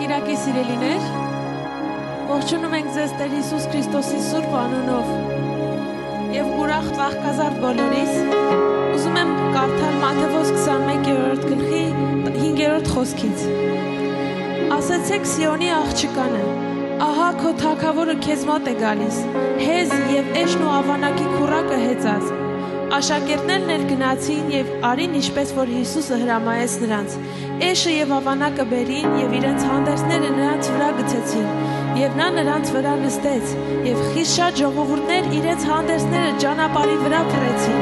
Կիրակի սիրելիներ, ողջունում ենք ձեզ Տեր Հիսուս Քրիստոսի սուրբ անունով եւ ուրախ աղքազարդ բոլորիս։ Ուզում եմ կարդալ Մատթեոս 21-րդ գլխի 5-րդ խոսքից։ Ասացեք Սիոնի աղջկանը, ահա քո թագավորը քեզ մոտ է գալիս, հեզ եւ էշն ու ավանակի քուռակը հեծած։ Աշակերտներն էլ գնացին եւ արին ինչպես որ Հիսուսը հրամայեց նրանց։ Էշը եւ ավանակը բերին եւ իրենց հանդերձները նրանց վրա գցեցին եւ նա նրանց վրա նստեց եւ խիստ շատ ժողովուրդներ իրենց հանդերձները ճանապարհի վրա փռեցին։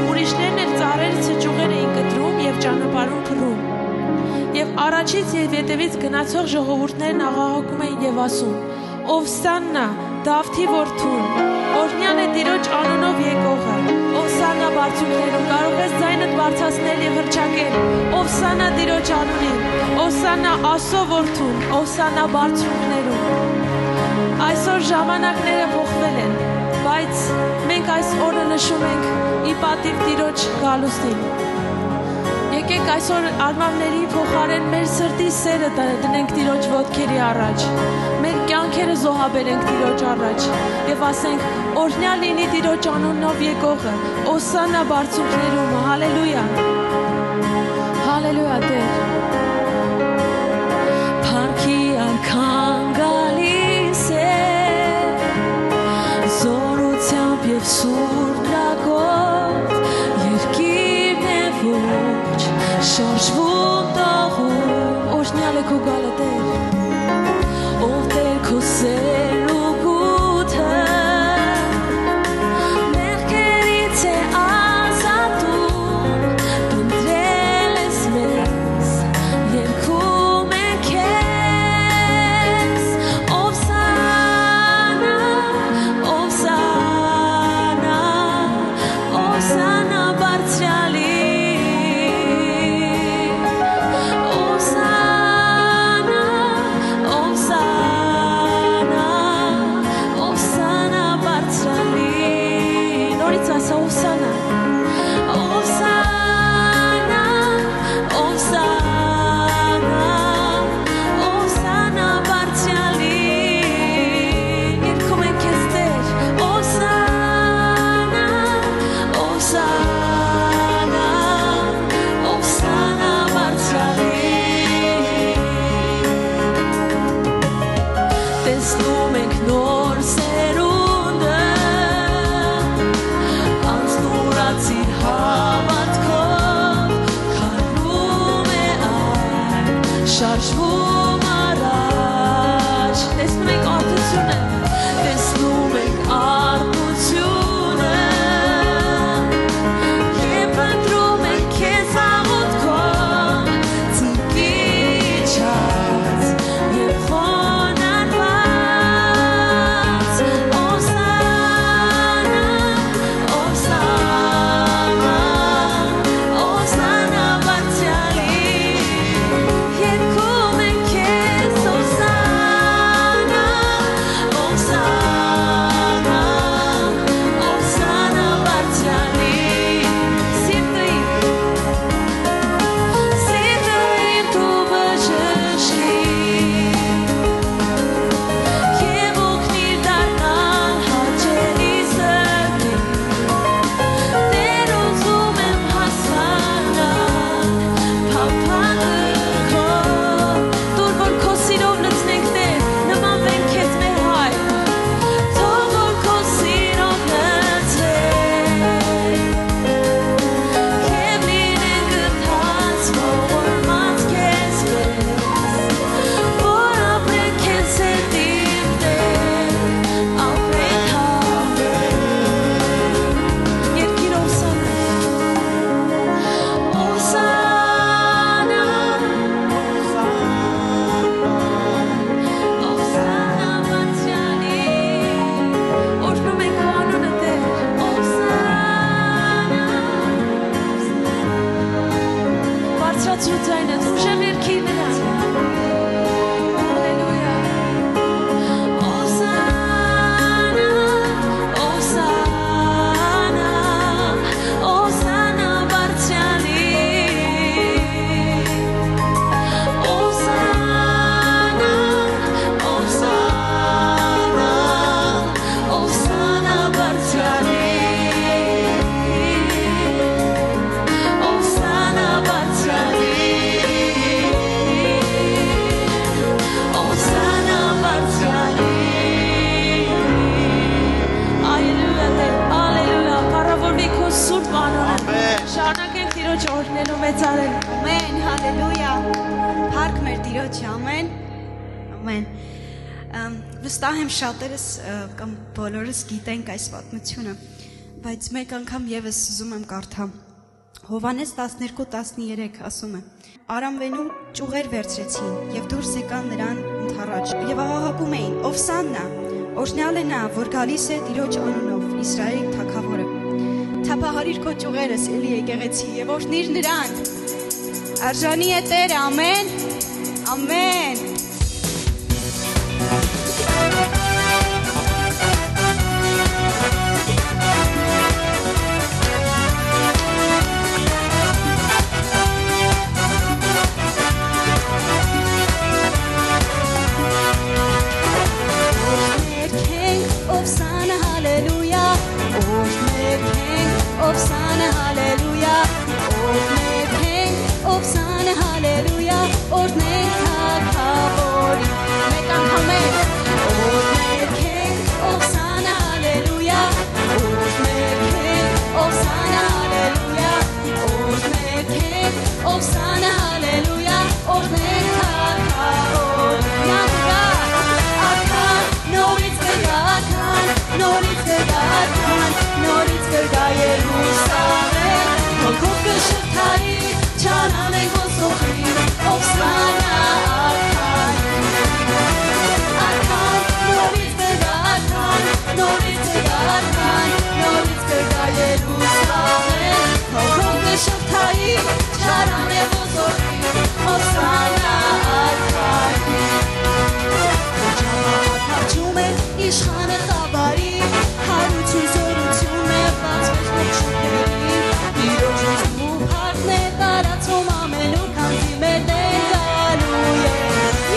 Ուրիշներն էլ ծառերը ցճուղեր էին կտրում եւ ճանապարհում փռում։ Եվ առաջից եւ հետևից գնացող ժողովուրդներն աղաղակում էին եւ ասում. Օվսաննա, Դավթի որդուն, օրհնյալ է Տիրոջ անունով եկողը, Օվսաննա բարձունքներում, կարող ես ձայնդ բարձրացնել եւ հռչակել, Օվսաննա Տիրոջ անունին, Օվսաննա Աստծո որդուն, Օվսաննա բարձունքներում։ Այսօր ժամանակները փոխվել են, բայց մենք այս օրը նշում ենք ի պատիվ Տիրոջ գալուստին։ Եկեք այսօր արմավների փոխարեն մեր սրտի սերը դնենք Տիրոջ ոտքերի առաջ, մեր կյանքերը զոհաբերենք Տիրոջ առաջ եւ ասենք օրհնյալ լինի Տիրոջ անունով եկողը, Օսաննա բարձունքներում, հալելույա, հալելույա Տեր։ Փառքի արքան գալիս է, զորությամբ եւ սուրբ լագով, երկիրն է ոչ շարժվում տաղում, օրհնյալ է քո գալը Տեր, ով Տեր քո սերն ու գութը, մեղքերից է ազատում, ընտրել ես մեզ, երգում ենք քեզ, Օվսաննա, Օվսաննա, Օվսաննա բարձրալի շարժվում առաջ, տեսնում ենք արդությունը, տեսնում ենք արմությունը, և ընտրում ենք քեզ աղոթքով, ծնկիչած և խոնարհված, Օվսաննա, Օվսաննա, Օվսաննա բարձրալի օրհնել ու մեծարել։ Ամեն, հալելույա։ Փառք մեր Տիրոջը, ամեն։ Ամեն։ Վստահ եմ շատերս կամ բոլորս գիտենք այս պատմությունը, բայց մեկ անգամ եւս ուզում եմ կարդամ։ Հովհաննես 12:13 ասում է. Արամվենու ճյուղեր վերցրեցին եւ դուրս եկան նրան ընդառաջ եւ ահահակում էին. Օվսաննա, օրհնյալ է նա, որ գալիս է Տիրոջ անունով, Իսրայելի թագավորը։ Թափահարիր քո ճյուղերս էլի եկեղեցի եւ օրհնիր նրան։ Արժանի է Տերը, ամեն, ամեն։ Օվսանա, հալելույա, Օվսանա, հալելույա, օրհնենք թագավորին, մեկ անգամ ենք, օրհնենք ենք, Օվսանա, հալելույա, օրհնենք ենք, Օվսանա, հալելույա, օրհնենք ենք, Օվսանա, հալելույա, օրհնենք թագավորին, նա կգա, արքան, նորից կգա, արքան, նորից կգա, արքան, նորից կգա Երուսաղեմ, հոգով կշղթայի, չարանենք ոսոխի, Օվսանա, արքան, արքան, նորից կգա, արքան, նորից կգա, արքան, նորից կգա Երուսաղեմ, հոգով կշղթայի, չարանենք ոսոխի, Օվսանա, արքան, Հաճում է իշխանը խաբարի, հարություն զորություն է բացվեց ողջուներին, Տիրոջ հուզում ու փառքն է տարածում ամենու քանզի մեր Տեր գալու է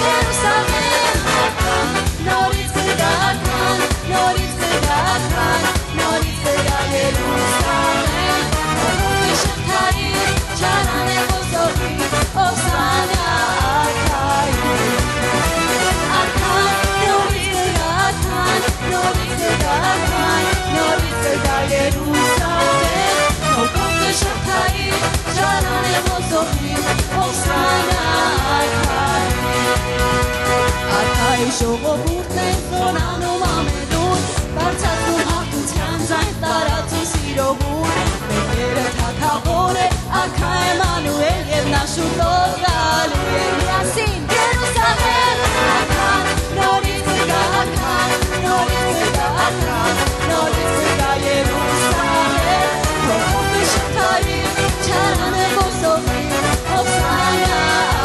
Երուսաղեմ, արքան, նորից կգա արքան, նորից կգա արքան, նորից կգա Երուսաղեմ, հոգով կշղթայի, չարան է ոսոխի, Օվսանա, արքային, արքան, նորից կգա արքան, նորից կգա արքան, նորից կգա Երուսաղեմ, հոգով կշղթայի, չարան է ոսոխի, Օվսանա, արքային, արքայի ժողովուրդն է խոնանում ամենուր, բարձրացնում հաղթության ձայն տարածում սիրողուր, Տերը թագավոր է, արքա Էմանուել և նա շուտով գալու է միասին Երուսաղեմ, արքան, նորից կգա արքան, նորից կգա արքան, նորից կգա Երուսաղեմ, հոգով կշղթայի, չարան է ոսոխի, Օվսանա,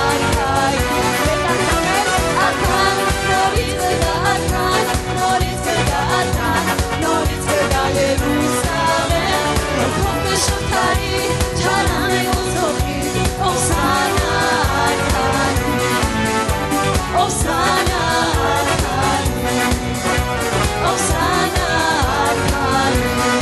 արքային, մեկ անգամ էլ արքան, նորից կգա արքան, նորից կգա արքան, նորից կգա Երուսաղեմ, հոգով կշղթայի, չարան է ոսոխի, Օվսանա, արքային, Օվսանա, արքային, Օվսանա, արքային,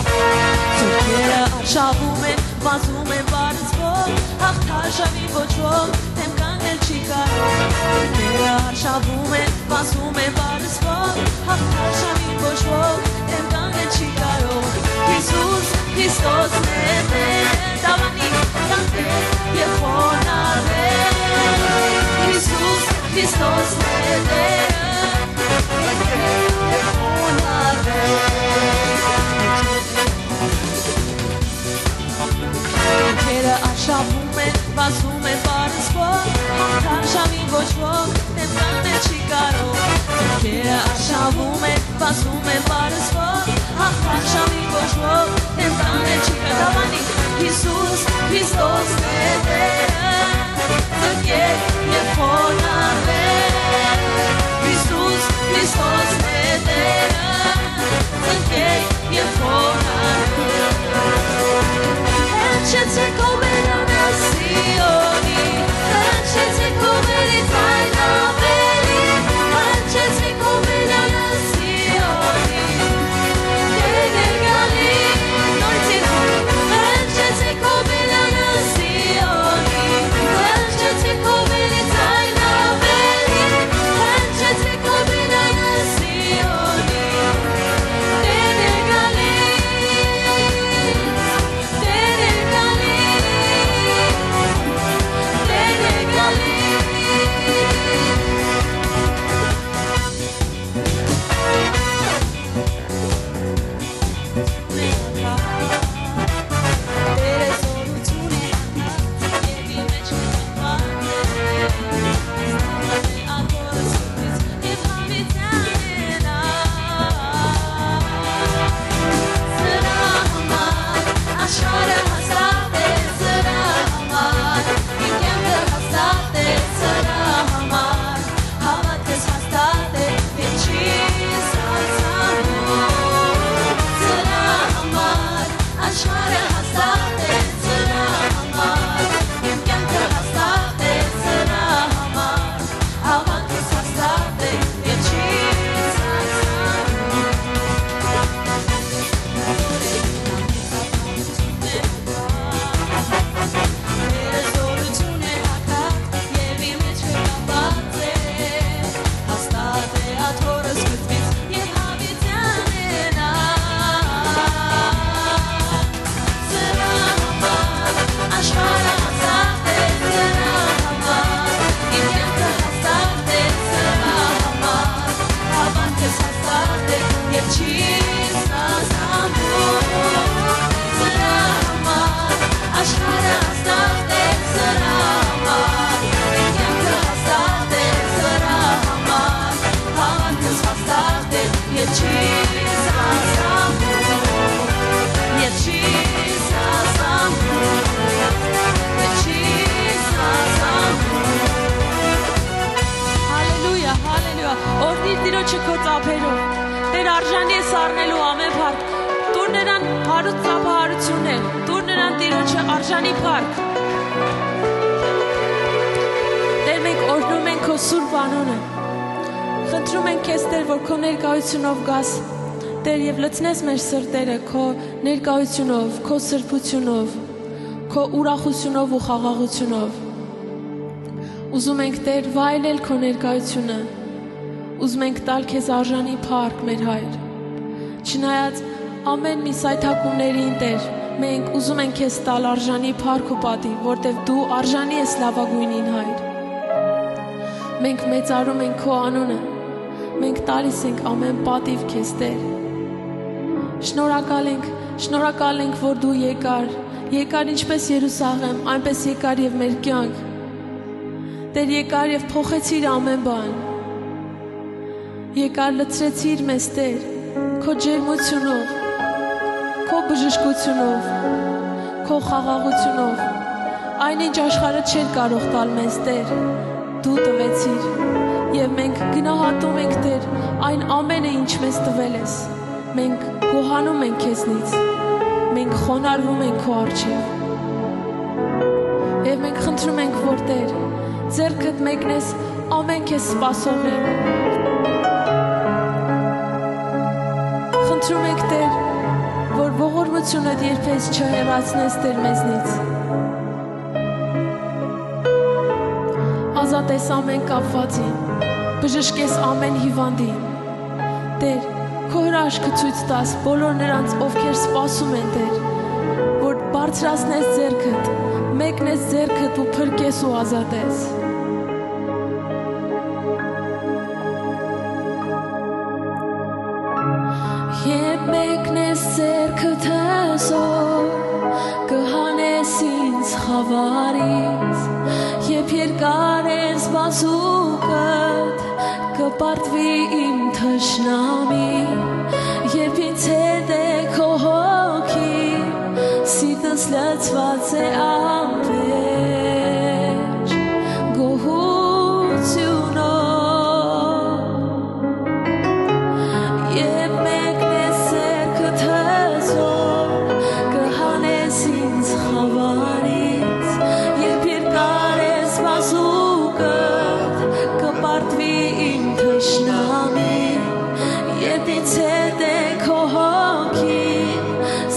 Զորքերը արշավում են, վազում են բարսվով, հաղթարշավի ոչով, դեմ կանգնել չի կարող, Զորքերը արշավում են, վազում են բարսվով, հաղթարշավի ոչով, դեմ կանգնել չի կարող, Հիսուս Քրիստոսն է մեր դավանի, կանտել և խոնարհել, Հիսուս Քրիստոսն է Տերը, կանտել և խոնարհել, Զորքերը արշավում են, վազում են բարսվով, հաղթարշավի ոչով, դեմ կանգնել չի կարող, Զորքերը արշավում են, վազում են բարսվով, հաղթարշավի ոչով, դեմ կանգնել չի կարող, Հիսուս Քրիստոսն է Տերը, կանտել և խոնարհել, Հիսուս Քրիստոսն է Տերը, կանտել և խոնարհել, Հնչեցեք ովերանը Սիոնի, հնչեցեք ովերի ձայն ավելի, հնչեցեք ովերանը Սիոնի, Տեր գալի, հարուստ ծափահարություններ, տուր նրան Տիրոջը արժանի փառք։ Տեր, մենք օրհնում ենք քո սուրբ անունը։ Խնդրում ենք քեզ, Տեր, որ քո ներկայությունով գաս, Տեր, եւ լցնես մեր սրտերը քո ներկայությունով, քո սրբությունով, քո ուրախությունով ու խաղաղությունով։ Ուզում ենք, Տեր, վայելել քո ներկայությունը։ Ուզում ենք տալ քեզ արժանի փառք, մեր Հայր։ Չնայած ամեն մի սայթակումներին, Տեր, մենք ուզում ենք քեզ տալ արժանի փառք ու պատիվ, որտեղ դու արժանի ես լավագույնին, Հայր։ Մենք մեծարում ենք քո անունը։ Մենք տալիս ենք ամեն պատիվ քեզ, Տեր։ Շնորհակալ ենք, որ դու եկար ինչպես Երուսաղեմ, այնպես եկար եւ մեր կյանք։ Տեր, եկար եւ փոխեցիր ամեն բան։ Եկար լցրեցիր մեզ, Տեր, քո ջերմությունով, քո բժշկությունով, քո խաղաղությունով։ Այնինչ աշխարհը չէր կարող տալ մեզ, Տեր, դու տվեցիր։ Եվ մենք գնահատում ենք, Տեր, այն ամենը, ինչ մեզ տվել ես։ Մենք գոհանում ենք քեզնից։ Մենք խոնարհվում ենք քո առջև։ Եվ մենք խնդրում ենք, որ Տեր, ձեռքդ մեկնես ամեն քեզ սպասողին։ Խնդրում ենք, Տեր, որ ողորմությունդ երբես չհեռացնես, Տեր, մեզնից։ Ազատես ամեն կապվածին, բժշկես ամեն հիվանդին։ Տեր, քո հրաշքը ցույց տաս բոլոր նրանց, ովքեր սպասում են, Տեր, որ բարձրացնես ձեռքդ, մեկնես ձեռքդ ու փրկես ու ազատես։ Երբ մեկնես ձեռքդ հզոր, կհանես ինձ խավարից, երբ երկար ես բազուկդ, կպարտվի իմ թշնամին, երբ ինձ հետ է քո հոգին, սիրտս լցված է անվերջ գոհությունով, երբ մեկնես ձեռքդ հզոր, կհանես ինձ խավարից, երբ երկար ես բազուկդ, կպարտվի իմ թշնամին, երբ ինձ հետ է քո հոգին,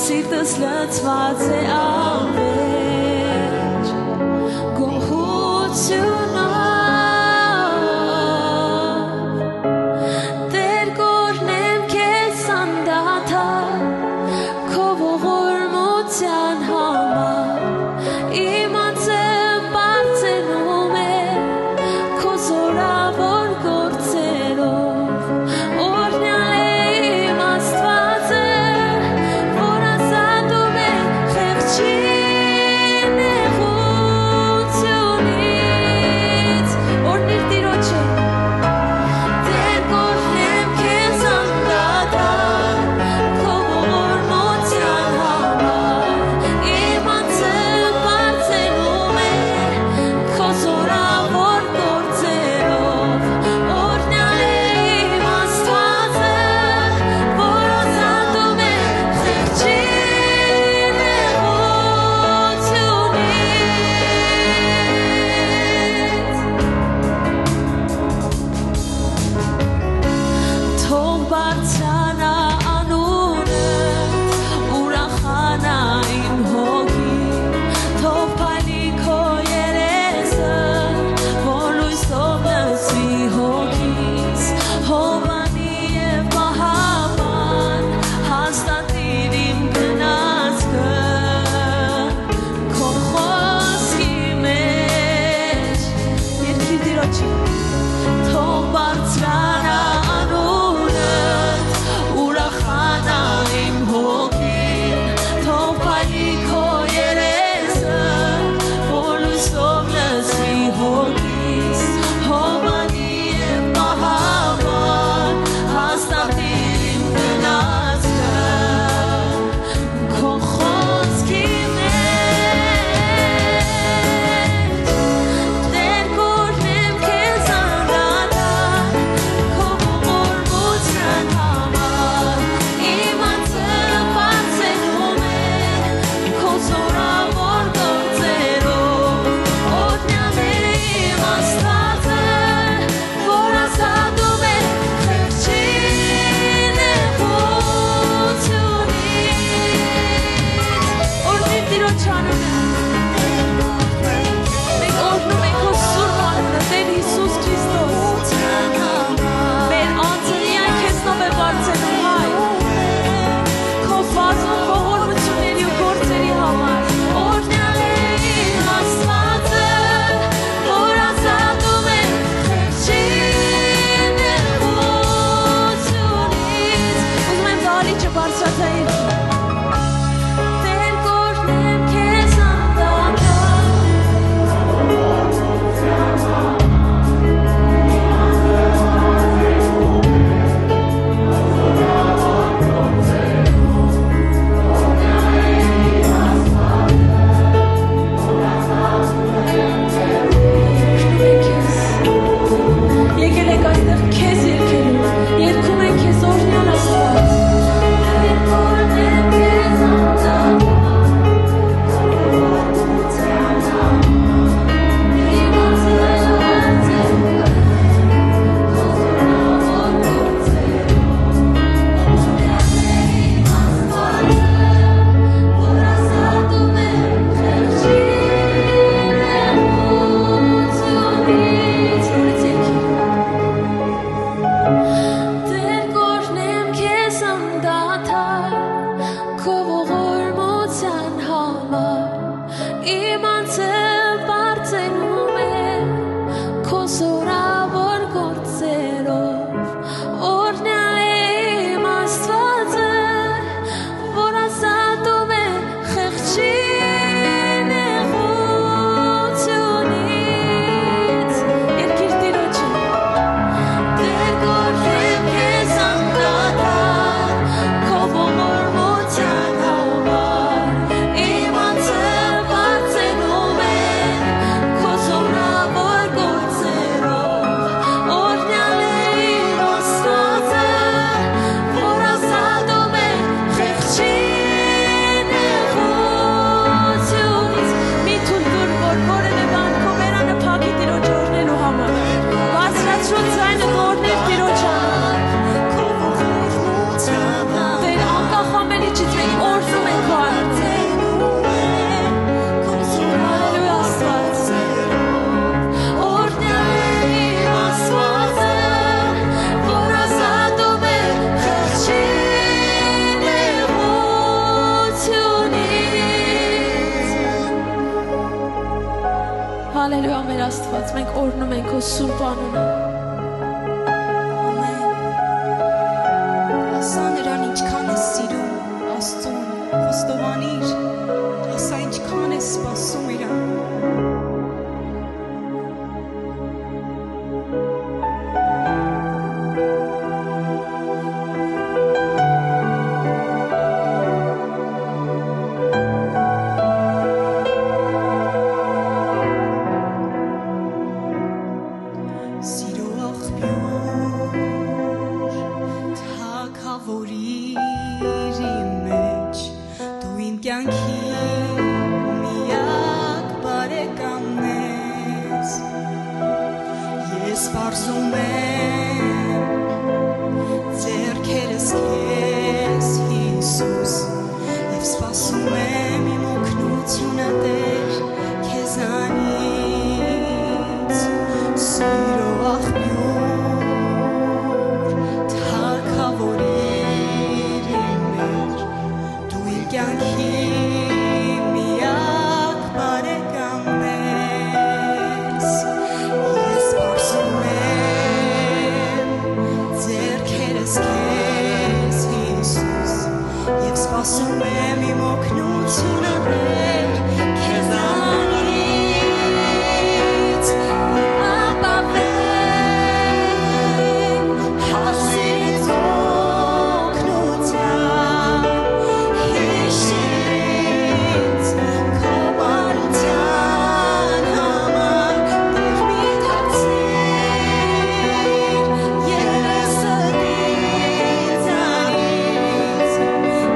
սիրտս լցված է անվերջ գոհությունով, Տեր, կօրհնեմ քեզ անդադար, քո ողորմության համար, իմ անձը բարձրանում է քո զորավոր գործերով, օրհնյալ է իմ Աստվածը, որ ազատում է խեղճին, Հալելույա մեր Աստված, մենք օրհնում ենք քո սուրբ անունը։ Ամեն։ Ասա նրան ինչքան ես սիրում Աստծուն, խոստովանիր, ասա ինչքան ես սպասում իրան։ Սիրո աղբյուր, թագավորիր իմ մեջ, դու իմ կյանքի միակ բարեկամն ես, ես պարզում եմ ձեռքերս քեզ Հիսուս, և սպասում եմ իմ օգնությունը Տեր քեզանից, սիրո աղբյուր, թագավորիր իմ մեջ, դու իմ կյանքի միակ բարեկամն ես, ես պարզում եմ ձեռքերս քեզ Հիսուս, և սպասում եմ իմ օգնությունը Տեր քեզանից, իմ ապավեմ հասից օգնության, հիշիր քո բարության համար, Տեր մի թաքցիր երեսը ինձանից,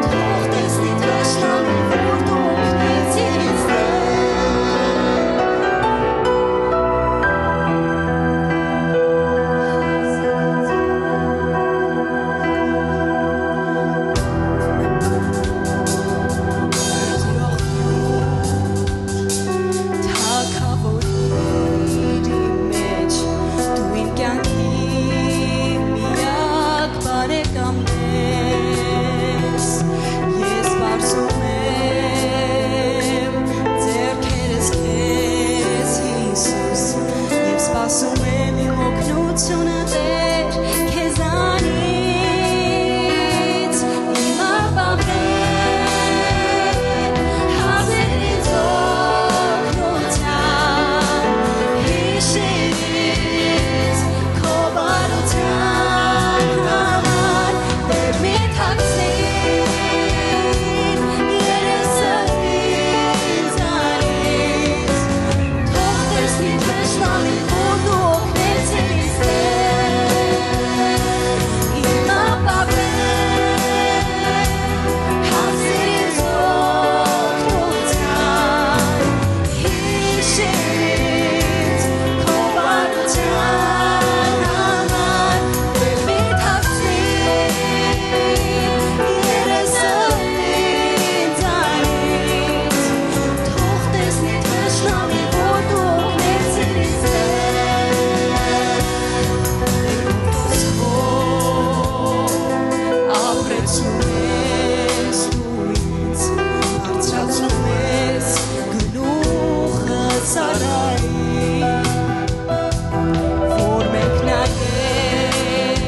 թող տեսնի թշնամին, որ դու օգնեցիր ինձ թագավորիր իմ մեջ, դու իմ կյանքի միակ բարեկամն ես, ես պարզում եմ ձեռքերս քեզ Հիսուս, և սպասում եմ իմ օգնությունը Տեր քեզանից, իմ ապավեմ հասեր ինձ օգնության, հիշիր քո բարության համար, Տեր մի թաքցիր երեսը ինձանից, թող տեսնի թշնամին, որ դու օգնեցիր ինձ իմ ապավեմ հասեր ինձ օգնության, հիշիր քո բարության համար, Տեր մի թաքցիր երեսը ինձանից, թող տեսնի թշնամին, որ դու օգնեցիր ինձ ապրեցնում ես դու ինձ, բարձրացնում ես գլուխը ծառայի, որ մենք նայենք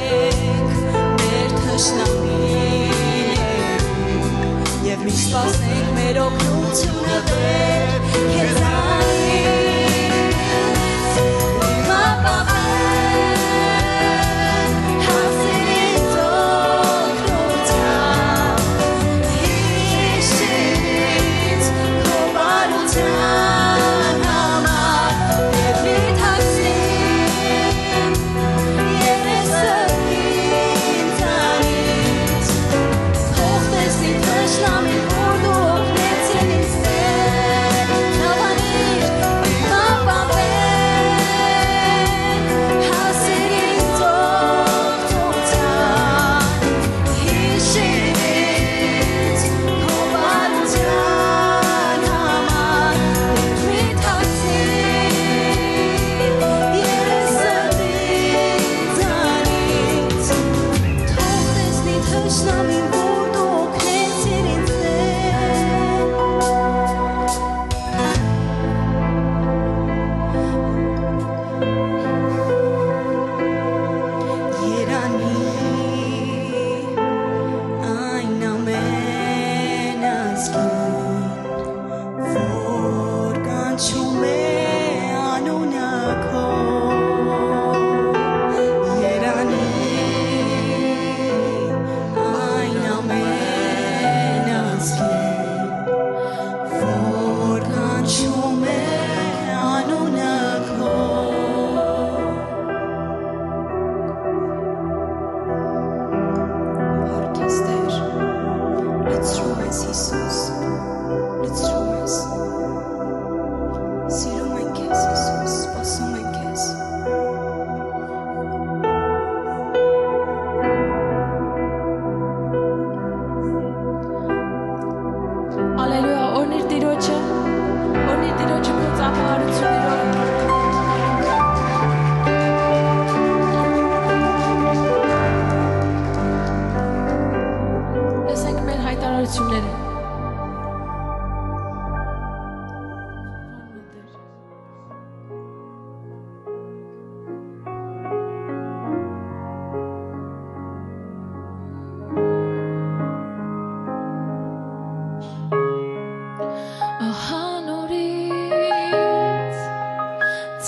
մեր թշնամին և միշտ սպասենք մեր օգնությունը Տեր քեզանից, իմ ապավեմ հասեր ինձ օգնության, հիշիր քո բարության համար, և մի թաքցիր երեսը ինձանից, թող տեսնի թշնամին, որ դու օգնեցիր ինձ Տեր, թավանի Տիրոջը, որ իր Տիրոջը քո ծափահարություններով լսենք մեր հայտարարությունները։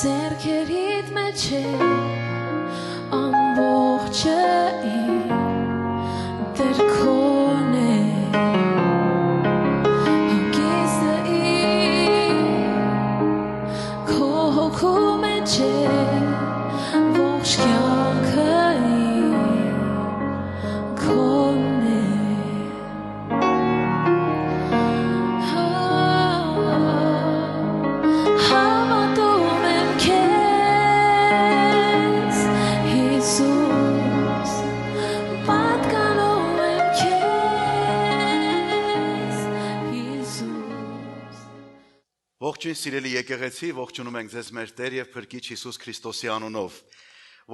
Ձերքերիդ մեջ է ամբողջը դեր քոն է հանգիստը քո հոգու մեջ է ողջ կյանքը քոն է Ողջույն սիրելի եկեղեցի, ողջունում ենք ձեզ մեր Տեր եւ Փրկիչ Հիսուս Քրիստոսի անունով։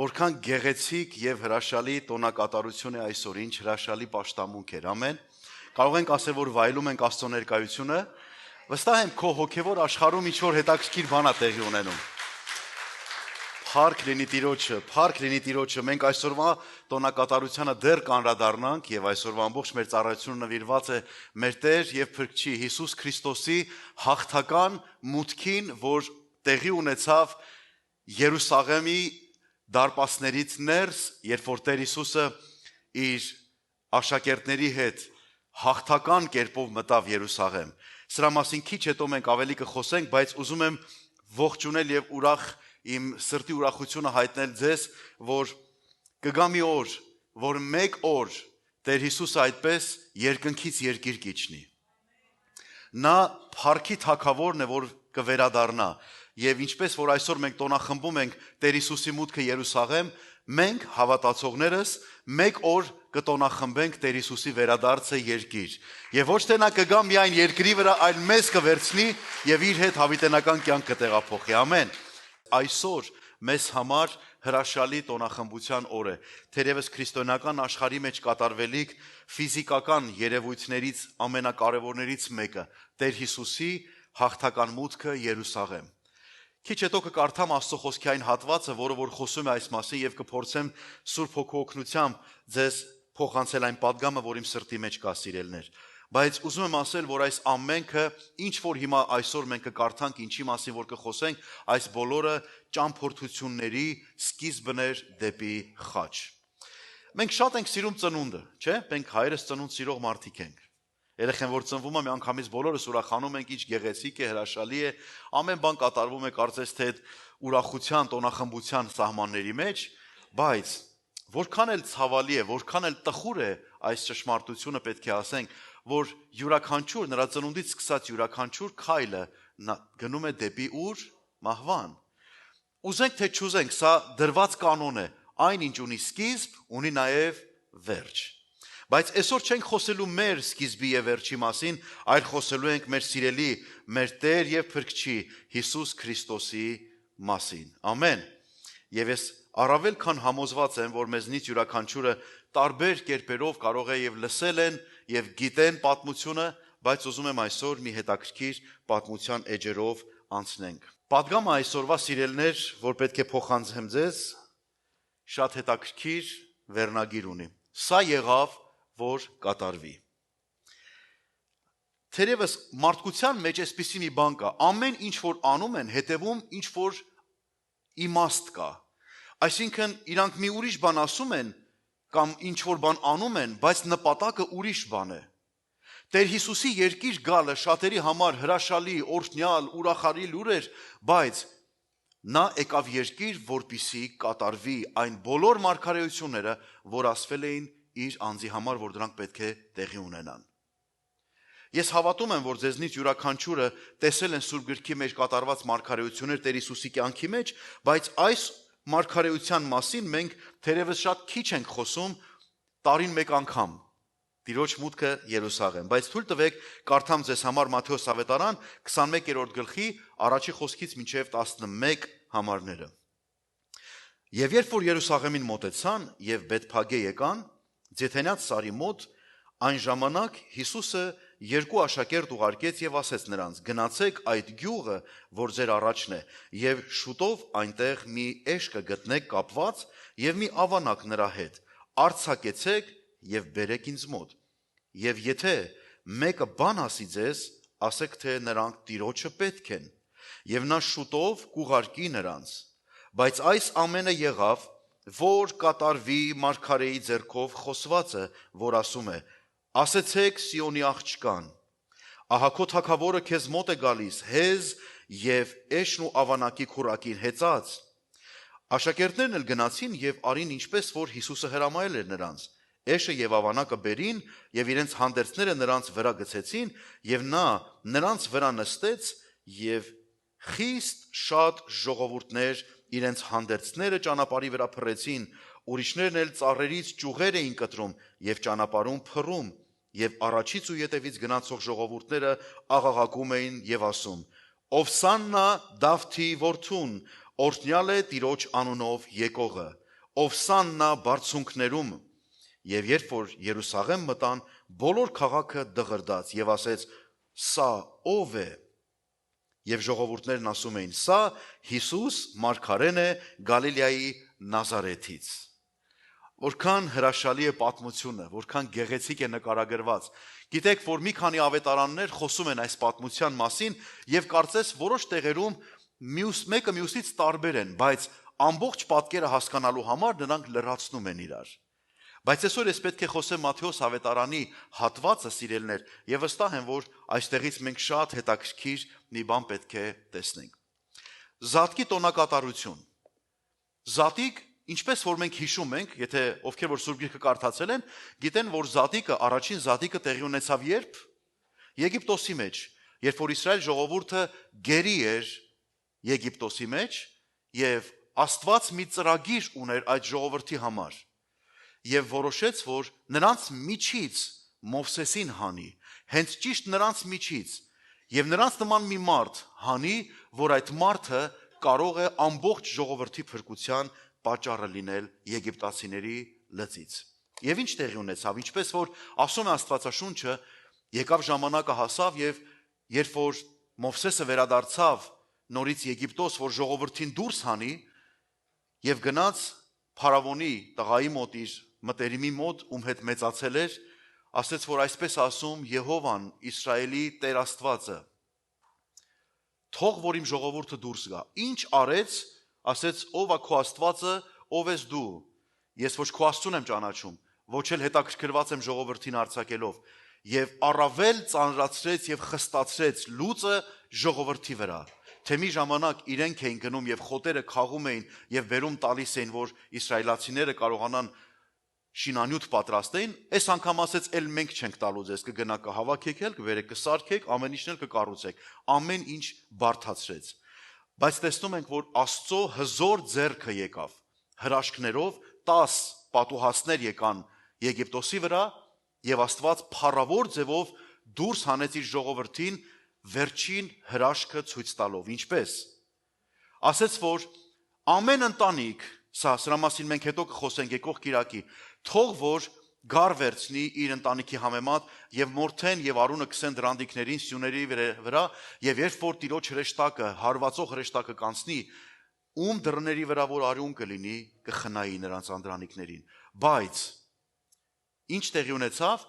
Որքան գեղեցիկ եւ հրաշալի տոնակատարություն է այսօր, ինչ հրաշալի պաշտամունք էր, ամեն։ Կարող ենք ասել, որ վայելում ենք Աստծո ներկայությունը, վստահ եմ քո հոգեվոր աշխարհում ինչ որ հետաքրքիր բան է տեղի ունենում։ Փառք լինի Տիրոջը, մենք այսօրվա տոնակատարությանը դեռ կանրադառնանք եւ այսօրվա ամբողջ մեր ծառայությունը նվիրված է մեր Տեր եւ Փրկչի Հիսուս Քրիստոսի հաղթական մուտքին, որ տեղի ունեցավ Երուսաղեմի դարպասներից ներս, երբ որ Տեր Հիսուսը իր աշակերտների հետ հաղթական կերպով մտավ Երուսաղեմ։ Սրա մասին քիչ հետո մենք ավելի կխոսենք, բայց ուզում եմ ողջունել եւ ուրախ իմ սրտի ուրախությունը հայտնել ձեզ, որ կգա մի օր, որ մեկ օր Տեր Հիսուսը այդպես երկնքից երկիր կիջնի։ Նա փառքի թագավորն է, որ կվերադառնա, եւ ինչպես որ այսօր մենք տոնախմբում ենք Տեր Հիսուսի մուտքը Երուսաղեմ, մենք հավատացողներս մեկ օր կտոնախմբենք Տեր Հիսուսի վերադարձը երկիր։ Եվ ոչ թե նա կգա միայն երկրի վրա, այլ մեզ կվերցնի եւ իր հետ հավիտենական կյանք կտեղափոխի։ Ամեն։ Այսօր մեզ համար հրաշալի տոնախմբության օր է, թերևս քրիստոնեական աշխարհի մեջ կատարվելիք ֆիզիկական երևույթներից ամենակարևորներից մեկը՝ Տեր Հիսուսի հաղթական մուտքը Երուսաղեմ։ Քիչ հետո կկարդամ Աստծո խոսքի այն հատվածը, որը որ խոսում է այս մասին եւ կփորձեմ Սուրբ Հոգու օգնությամբ ձեզ փոխանցել այն պատգամը, որ իմ սրտի մեջ կա, սիրելներ։ Բայց ուզում եմ ասել, որ այս ամենքը, ինչ որ հիմա այսօր մենք կկարդանք, ինչի մասին որ կխոսենք, այս բոլորը ճամփորդությունների սկիզբն էր դեպի խաչ։ Մենք շատ ենք սիրում ծնունդը, չէ՞։ Մենք հայրս ծնունդ սիրող մարդիկ ենք։ Երեխեն որ ծնվում է, միանգամից բոլորս ուրախանում ենք, ինչ գեղեցիկ է, հրաշալի է, ամեն բան կատարվում է կարծես թե ուրախության, տոնախմբության սահմանների մեջ, բայց որքան էլ ցավալի է, որքան էլ տխուր է այս ճշմարտությունը, պետք է ասենք, որ յուրաքանչյուր նրա ծնունդից սկսած յուրաքանչյուր քայլը գնում է դեպի ուր մահվան։ Ուզենք թե չուզենք, սա դրված կանոն է, այն ինչ ունի սկիզբ, ունի նաև վերջ։ Բայց այսօր չենք խոսելու մեր սկիզբի եւ վերջի մասին, այլ խոսելու ենք մեր սիրելի, մեր Տեր եւ Փրկչի Հիսուս Քրիստոսի մասին։ Ամեն։ Եվ ես առավել քան համոզված եմ, որ մեզնից յուրաքանչյուրը տարբեր կերպերով կարող է եւ լսել են եւ գիտեն պատմությունը, բայց ուզում եմ այսօր մի հետաքրքիր պատմության էջերով անցնենք։ Պատգամը այսօրվա սիրելներ, որ պետք է փոխանցեմ ձեզ, շատ հետաքրքիր վերնագիր ունի։ Սա եղավ, որ կատարվի։ Թերևս մարդկության մեջ այսպիսի մի բան կա, ամեն ինչ որ անում են, հետևում ինչ որ իմաստ կա։ Այսինքն իրանք մի ուրիշ բան ասում են կամ ինչ որ բան անում են, բայց նպատակը ուրիշ բան է։ Տեր Հիսուսի երկիր գալը շատերի համար հրաշալի, օրհնյալ, ուրախալի լուր էր, բայց նա եկավ երկիր, որպիսի կատարվի այն բոլոր մարգարեությունները, որ ասվել էին իր անձի համար, որ դրանք պետք է տեղի ունենան։ Ես հավատում եմ, որ ձեզնից յուրաքանչյուրը տեսել են Սուրբ գրքի մեջ կատարված մարգարեություններ Տեր Հիսուսի կյանքի մեջ, բայց այս մարգարեության մասին մենք թերևս շատ քիչ ենք խոսում տարին մեկ անգամ։ Տիրոջ մուտքը Երուսաղեմ։ Բայց թույլ տվեք կարդամ ձեզ համար Մատթեոս ավետարան 21-րդ գլխի առաջի խոսքից մինչև 11 համարները։ Եվ երբ որ Երուսաղեմին մոտեցան եւ Բեթփագե եկան, Ձեթենյաց սարի մոտ, այն ժամանակ Հիսուսը երկու աշակերտ ուղարկեց եւ ասեց նրանց. գնացեք այդ գյուղը, որ ձեր առաջն է, եւ շուտով այնտեղ մի էշ կգտնեք կապված եւ մի ավանակ նրա հետ, արձակեցեք եւ բերեք ինձ մոտ։ Եվ եթե մեկը բան ասի ձեզ, ասեք թե նրանք Տիրոջը պետք են, եւ նա շուտով կուղարկի նրանց։ Բայց այս ամենը եղավ, որ կատարվի մարգարեի ձեռքով խոսվածը, որ ասում է. ասեցեք Սիոնի աղջկան, ահա քո թագավորը քեզ մոտ է գալիս, հեզ եւ էշն ու ավանակի քուրակին հեծած։ Աշակերտներն էլ գնացին եւ արին ինչպես որ Հիսուսը հրամայել էր նրանց։ Էշը եւ ավանակը բերին եւ իրենց հանդերձները նրանց վրա գցեցին եւ նա նրանց վրա նստեց եւ խիստ շատ ժողովուրդներ իրենց հանդերձները ճանապարհի վրա փռեցին, ուրիշներն էլ ծառերից ճյուղեր էին կտրում եւ ճանապարհում փռում, եւ առաջից ու ետևից գնացող ժողովուրդները աղաղակում էին եւ ասում. Օվսաննա Դավթի որդուն, օրհնյալ է Տիրոջ անունով եկողը, Օվսաննա բարձունքներում։ Եվ երբ որ Երուսաղեմ մտան, բոլոր քաղաքը դղրդաց եւ ասեց. սա ով է։ Եվ ժողովուրդներն ասում էին. սա Հիսուս մարգարեն է Գալիլեայի Նազարեթից։ Որքան հրաշալի է պատմությունը, որքան գեղեցիկ է նկարագրված։ Գիտեք, որ մի քանի ավետարաններ խոսում են այս պատմության մասին եւ կարծես որոշ տեղերում մեկը մյուսից տարբեր են, բայց ամբողջ պատկերը հասկանալու համար նրանք լրացնում են իրար։ Բայց այսօր ես պետք է խոսեմ Մատթեոս ավետարանի հատվածը, սիրելներ, եւ վստահ եմ, որ այստեղից մենք շատ հետաքրքիր մի բան պետք է տեսնենք։ Զատկի տոնակատարություն։ Զատիկ, ինչպես որ մենք հիշում ենք, եթե ովքեր որ Սուրբ Գիրքը կարդացել են, գիտեն, որ Զատիկը, առաջին Զատիկը տեղի ունեցավ երբ? Եգիպտոսի մեջ, երբ որ Իսրայել ժողովուրդը գերի էր Եգիպտոսի մեջ եւ Աստված մի ծրագիր ուներ այդ ժողովրդի համար։ Եվ որոշեց, որ նրանց միջից Մովսեսին հանի, հենց ճիշտ նրանց միջից, եւ նրանց նման մի մարդ հանի, որ այդ մարդը կարող է ամբողջ ժողովրդի փրկության պատճառը լինել եգիպտացիների լծից։ Եվ ինչ տեղի ունեցավ, ինչպես որ ասում է Աստվածաշունչը, եկավ ժամանակը հասավ եւ երբ որ Մովսեսը վերադարձավ նորից Եգիպտոս, որ ժողովրդին դուրս հանի եւ գնաց Փարավոնի տղայի մոտ իր մտերիմի մոտ, ում հետ մեծացել էր, ասեց, որ այսպես ասում Եհովան, Իսրայելի Տեր Աստվածը, թող որ իմ ժողովուրդը դուրս գա։ Ինչ արեց, ասեց, ով է քո Աստվածը, ով ես դու։ Ես ոչ քո Աստծուն եմ ճանաչում, ոչ էլ հետաքրքրված եմ ժողովրդին արձակելով։ Եվ առավել ծանրացրեց եւ խստացրեց լուծը ժողովրդի վրա։ Թե մի ժամանակ իրենք էին գնում եւ խոտերը խաղում էին եւ վերում տալիս էին, որ իսրայելացիները կարողանան շինանյութ պատրաստեին, այս անգամ ասեց, էլ մենք չենք տալու ձեզ, կգնա կհավաքեք էլ, կվերեք կսարքեք, ամեն ինչն էլ կկառուցեք, ամեն ինչ բարդացրեց։ Բայց տեսնում ենք, որ Աստծո հզոր ձեռքը եկավ, հրաշքներով 10 պատուհասներ եկան Եգիպտոսի վրա եւ Աստված փառավոր ձևով դուրս հանեց իր ժողովրդին վերջին հրաշքը ցույց տալով, ինչպես։ Ասեց, որ ամեն ընտանիք, սրա մասին մենք հետո կխոսենք եկող կիրակի, թող որ գար վերցնի իր ընտանիքի համեմատ եւ մորթեն եւ արունը կսեն դրանդիկներին սյուների վրա եւ երբ որ Տիրոջ հրեշտակը, հարվածող հրեշտակը կանցնի, ում դռների վրա որ արյուն կլինի, կխնայի նրանց անդրանիկներին։ Բայց ինչ տեղի ունեցավ,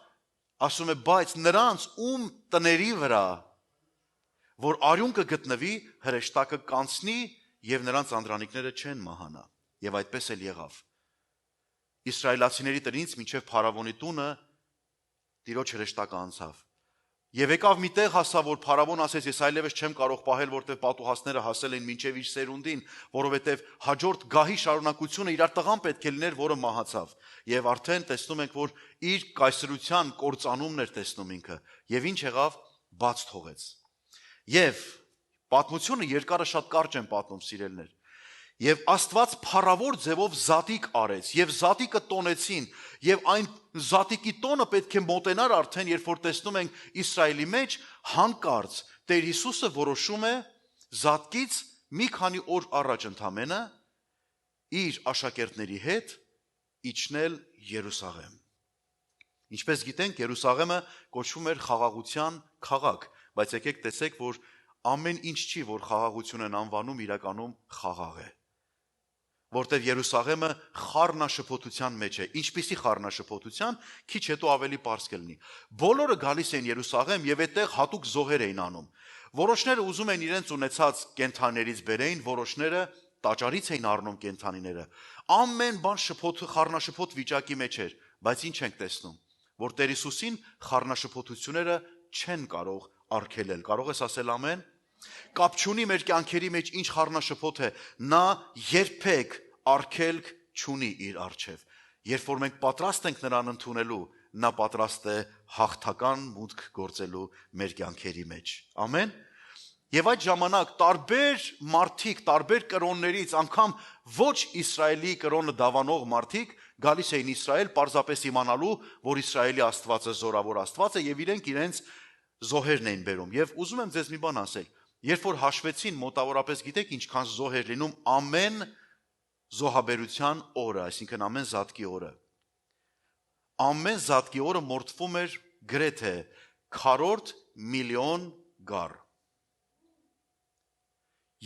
ասում է, բայց նրանց ում տների վրա որ արյուն կգտնվի, հրեշտակը կանցնի եւ նրանց անդրանիկները չեն մահանա։ Եվ այդպես էլ եղավ։ Իսրայելացիների տնից մինչև Փարավոնի տունը Տիրոջ հրեշտակը անցավ։ Եվ եկավ մի տեղ հասավ, որ Փարավոն ասեց, ես այլևս չեմ կարող պահել, որտեղ պատուհասները հասել են մինչև իր սերունդին, որովհետև հաջորդ գահի շարունակությունը իրար տղան պետք է լիներ, որը մահացավ։ Եվ արդեն տեսնում ենք, որ իր կայսրության կործանումն էր տեսնում ինքը։ Եվ ինչ եղավ, բաց թողեց։ Եվ պատմությունը երկարը շատ կարճ են պատմում, սիրելներ։ Եվ Աստված փառավոր ձևով զատիկ արեց, եւ զատիկը տոնեցին, եւ այն զատիկի տոնը պետք է մոտենար արդեն, երբ որ տեսնում ենք Իսրայելի մեջ, հանկարծ Տեր Հիսուսը որոշում է զատկից մի քանի օր առաջ ընդամենը իր աշակերտների հետ իջնել Երուսաղեմ։ Ինչպես գիտենք, Երուսաղեմը կոչվում էր խաղաղության քաղաք, բայց եկեք տեսեք, որ ամեն ինչ չի, որ խաղաղություն են անվանում, իրականում խաղաղ է։ Որտեւ Երուսաղեմը խառնաշփոթության մեջ է։ Ինչպիսի խառնաշփոթության, քիչ հետո ավելի པարզ կլինի։ Բոլորը գալիս են Երուսաղեմ եւ այդտեղ հատուկ զոհեր էին անում։ Որոշները ուզում են իրենց ունեցած կենթանիներից բերեին, որոշները տաճարից էին առնում կենթանիները։ Ամեն բան խառնաշփոթ վիճակի մեջ էր, բայց ինչ ենք տեսնում, որ Տեր Հիսուսին խառնաշփոթությունները չեն կարող արգելել։ Կարող ես ասել ամեն։ Կապ չունի մեր կյանքերի մեջ ինչ խառնաշփոթ է, նա երբեք արգելք չունի իր առջև։ Երբ որ մենք պատրաստ ենք նրան ընդունելու, նա պատրաստ է հաղթական մուտք գործելու մեր կյանքերի մեջ։ Ամեն։ Եվ այդ ժամանակ տարբեր մարդիկ, տարբեր կրոններից, անգամ ոչ Իսրայելի կրոնը դավանող մարդիկ գալիս էին Իսրայել պարզապես իմանալու, որ Իսրայելի Աստվածը զորավոր Աստված է եւ իրենց զոհերն էին բերում։ Եվ ուզում եմ ձեզ մի բան ասել, երբ որ հաշվեցին մոտավորապես գիտեք ինչքան զոհ էր լինում ամեն զոհաբերության օրը, այսինքն ամեն զատկի օրը։ Ամեն զատկի օրը մորթվում էր գրեթե 4 միլիոն գար։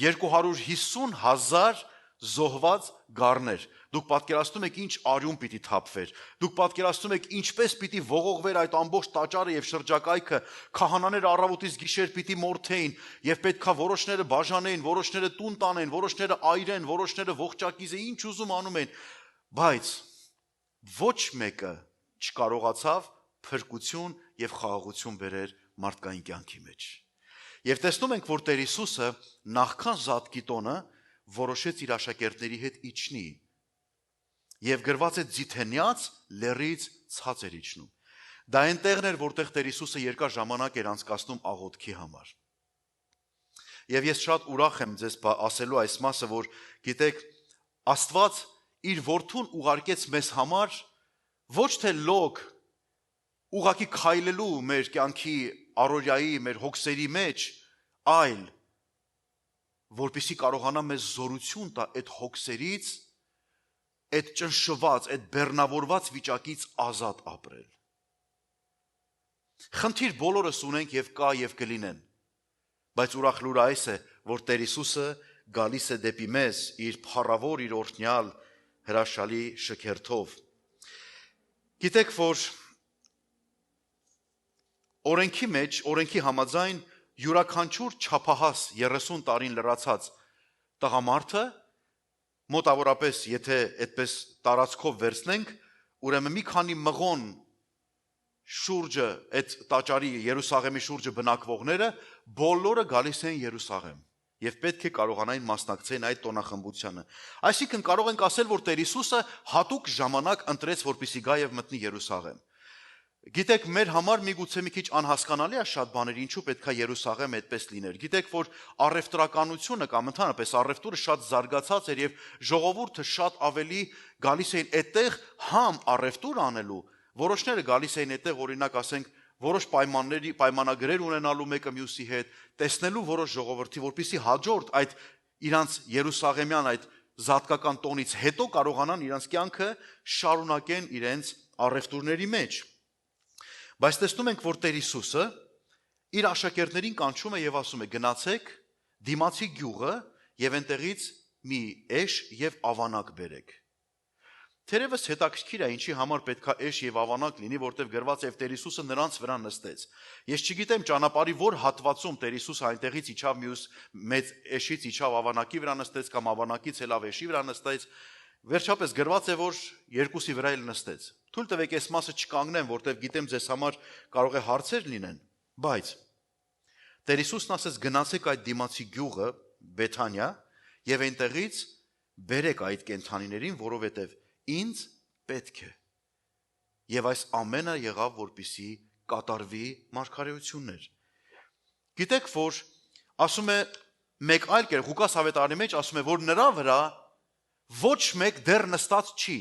250,000 զոհված գառներ։ Դուք պատկերացնում եք ինչ արյուն պիտի թափվեր։ Դուք պատկերացնում եք ինչպես պիտի ողողվեր այդ ամբողջ տաճարը եւ շրջակայքը։ Քահանաները առավոտից գիշեր պիտի մորթեին եւ պետքա որոշները բաժանեին, որոշները տուն տանեն, որոշները այրեն, որոշները ողջակիզը ինչ ուզում անում են։ Բայց ոչ մեկը չկարողացավ փրկություն եւ խաղաղություն բերել մարդկային կյանքի մեջ։ Եվ տեսնում ենք, որ Տեր Հիսուսը նախքան զատկի տոնը որոշեց իր աշակերտների հետ իջնի եւ գրված է ձիթենյաց լեռից ցածր իջնում։ Դա այնտեղն էր, որտեղ Տեր Հիսուսը երկար ժամանակ էր անցկացնում աղոթքի համար։ Եվ ես շատ ուրախ եմ ձեզ ասելու այս մասը, որ գիտեք, Աստված իր որդուն ուղարկեց մեզ համար ոչ թե լոկ ուղակի քայլելու մեր կյանքի առօրյայի, մեր հոգսերի մեջ, այլ որպեսզի կարողանա մեզ զորություն տա այդ հոգսերից, այդ ճնշված, այդ բեռնավորված վիճակից ազատ ապրել։ Խնդիր բոլորս ունենք եւ կա եւ կլինեն, բայց ուրախ լուրը այս է, որ Տեր Հիսուսը գալիս է դեպի մեզ իր փառավոր, իր օրհնյալ հրաշալի շքերթով։ Գիտեք, որ օրենքի մեջ, օրենքի համաձայն յուրաքանչյուր չափահաս 30 տարին լրացած տղամարդը մոտավորապես, եթե այդպես տարածքով վերցնենք, ուրեմն մի քանի մղոն շուրջը, այդ տաճարի Երուսաղեմի շուրջը բնակվողները բոլորը գալիս են Երուսաղեմ եւ պետք է կարողանային մասնակցեն այդ տոնախմբությանը։ Այսինքն կարող ենք ասել, որ Տեր Հիսուսը հատուկ ժամանակ ընտրեց, որպեսզի գա եւ մտնի Երուսաղեմ։ Գիտեք, մեր համար միգուցե մի քիչ անհասկանալի է շատ բաներ, ինչու պետքա Երուսաղեմ այդպես լիներ։ Գիտեք, որ առևտրականությունը կամ ընդհանրապես առևտուրը շատ զարգացած էր եւ ժողովուրդը շատ ավելի գալիս էին այդտեղ համ առևտուր անելու, որոշները գալիս էին այդտեղ, օրինակ ասենք, որոշ պայմանագրեր ունենալու մեկը մյուսի հետ, տեսնելու որոշ ժողովրդի, որպեսզի հաջորդ այդ իրանց Երուսաղեմյան այդ զատկական տոնից հետո կարողանան իրանց կյանքը շարունակեն իրենց առևտուրների մեջ։ Բայց տեսնում ենք, որ Տեր Հիսուսը իր աշակերտներին կանչում է եւ ասում է. գնացեք դիմացի գյուղը եւ այնտեղից մի էշ եւ ավանակ բերեք։ Թերևս հետաքրքիր է, ինչի համար պետքա էշ եւ ավանակ լինի, որտեղ գրված է եւ Տեր Հիսուսը նրանց վրա նստեց։ Ես չգիտեմ ճանապարհի որ հատվածում Տեր Հիսուսը այնտեղից իջավ մյուս մեծ էշից իջավ ավանակի վրա նստեց կամ ավանակից ելավ էշի վրա նստեց։ Վերջապես գրված է, որ երկուսի վրա էլ նստեց։ Թույլ տվեք այս մասը չկանգնեմ, որտեղ գիտեմ ձեզ համար կարող է հարցեր լինեն, բայց Տեր Հիսուսն ասեց գնացեք այդ դիմացի գյուղը Բեթանիա եւ այնտեղից բերեք այդ կենդանիներին, որովհետեւ ինձ պետք է։ Եվ այս ամենը եղավ, որպեսզի կատարվի մարգարեություններ։ Գիտեք, որ ասում է մեկ այլ կերպ Ղուկաս ավետարանի մեջ ասում է, որ նրա վրա ոչ մեկ դեռ նստած չի։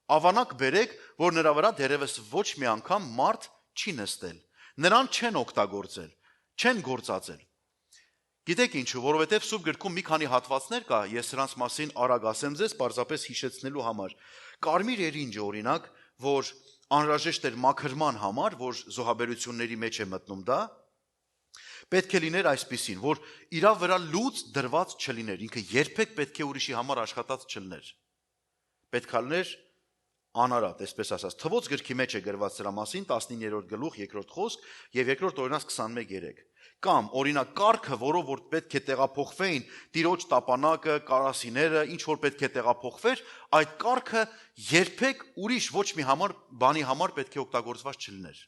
Ավանակ բերեք, որ նրա վրա դերևս ոչ մի անգամ մարդ չի նստել։ Նրան չեն օգտագործել, չեն գործածել։ Գիտեք ինչու, որովհետև Սուրբ գրքում մի քանի հատվածներ կա, ես սրանց մասին արագ ասեմ ձեզ, պարզապես հիշեցնելու համար։ Կարմիր երինջը օրինակ, որ անհրաժեշտ էր մաքրման համար, որ զոհաբերությունների մեջ է մտնում դա, պետք է լիներ այսպիսին, որ իրա վրա լուծ դրված չլիներ, ինքը երբեք պետք է ուրիշի համար աշխատած չլներ։ Պետք է լիներ անարատ, այսպես ասած։ Թվոց գրքի մեջ է գրված սրա մասին 19-րդ գլուխ 2-րդ խոսք եւ 2-րդ օրինաց 21:3։ Կամ օրինակ կառքը, որով որ պետք է տեղափոխվեին տիրոջ տապանակը, կարասիները, ինչ որ պետք է տեղափոխվեր, այդ կառքը երբեք ուրիշ ոչ մի բանի համար պետք է օգտագործված չլիներ։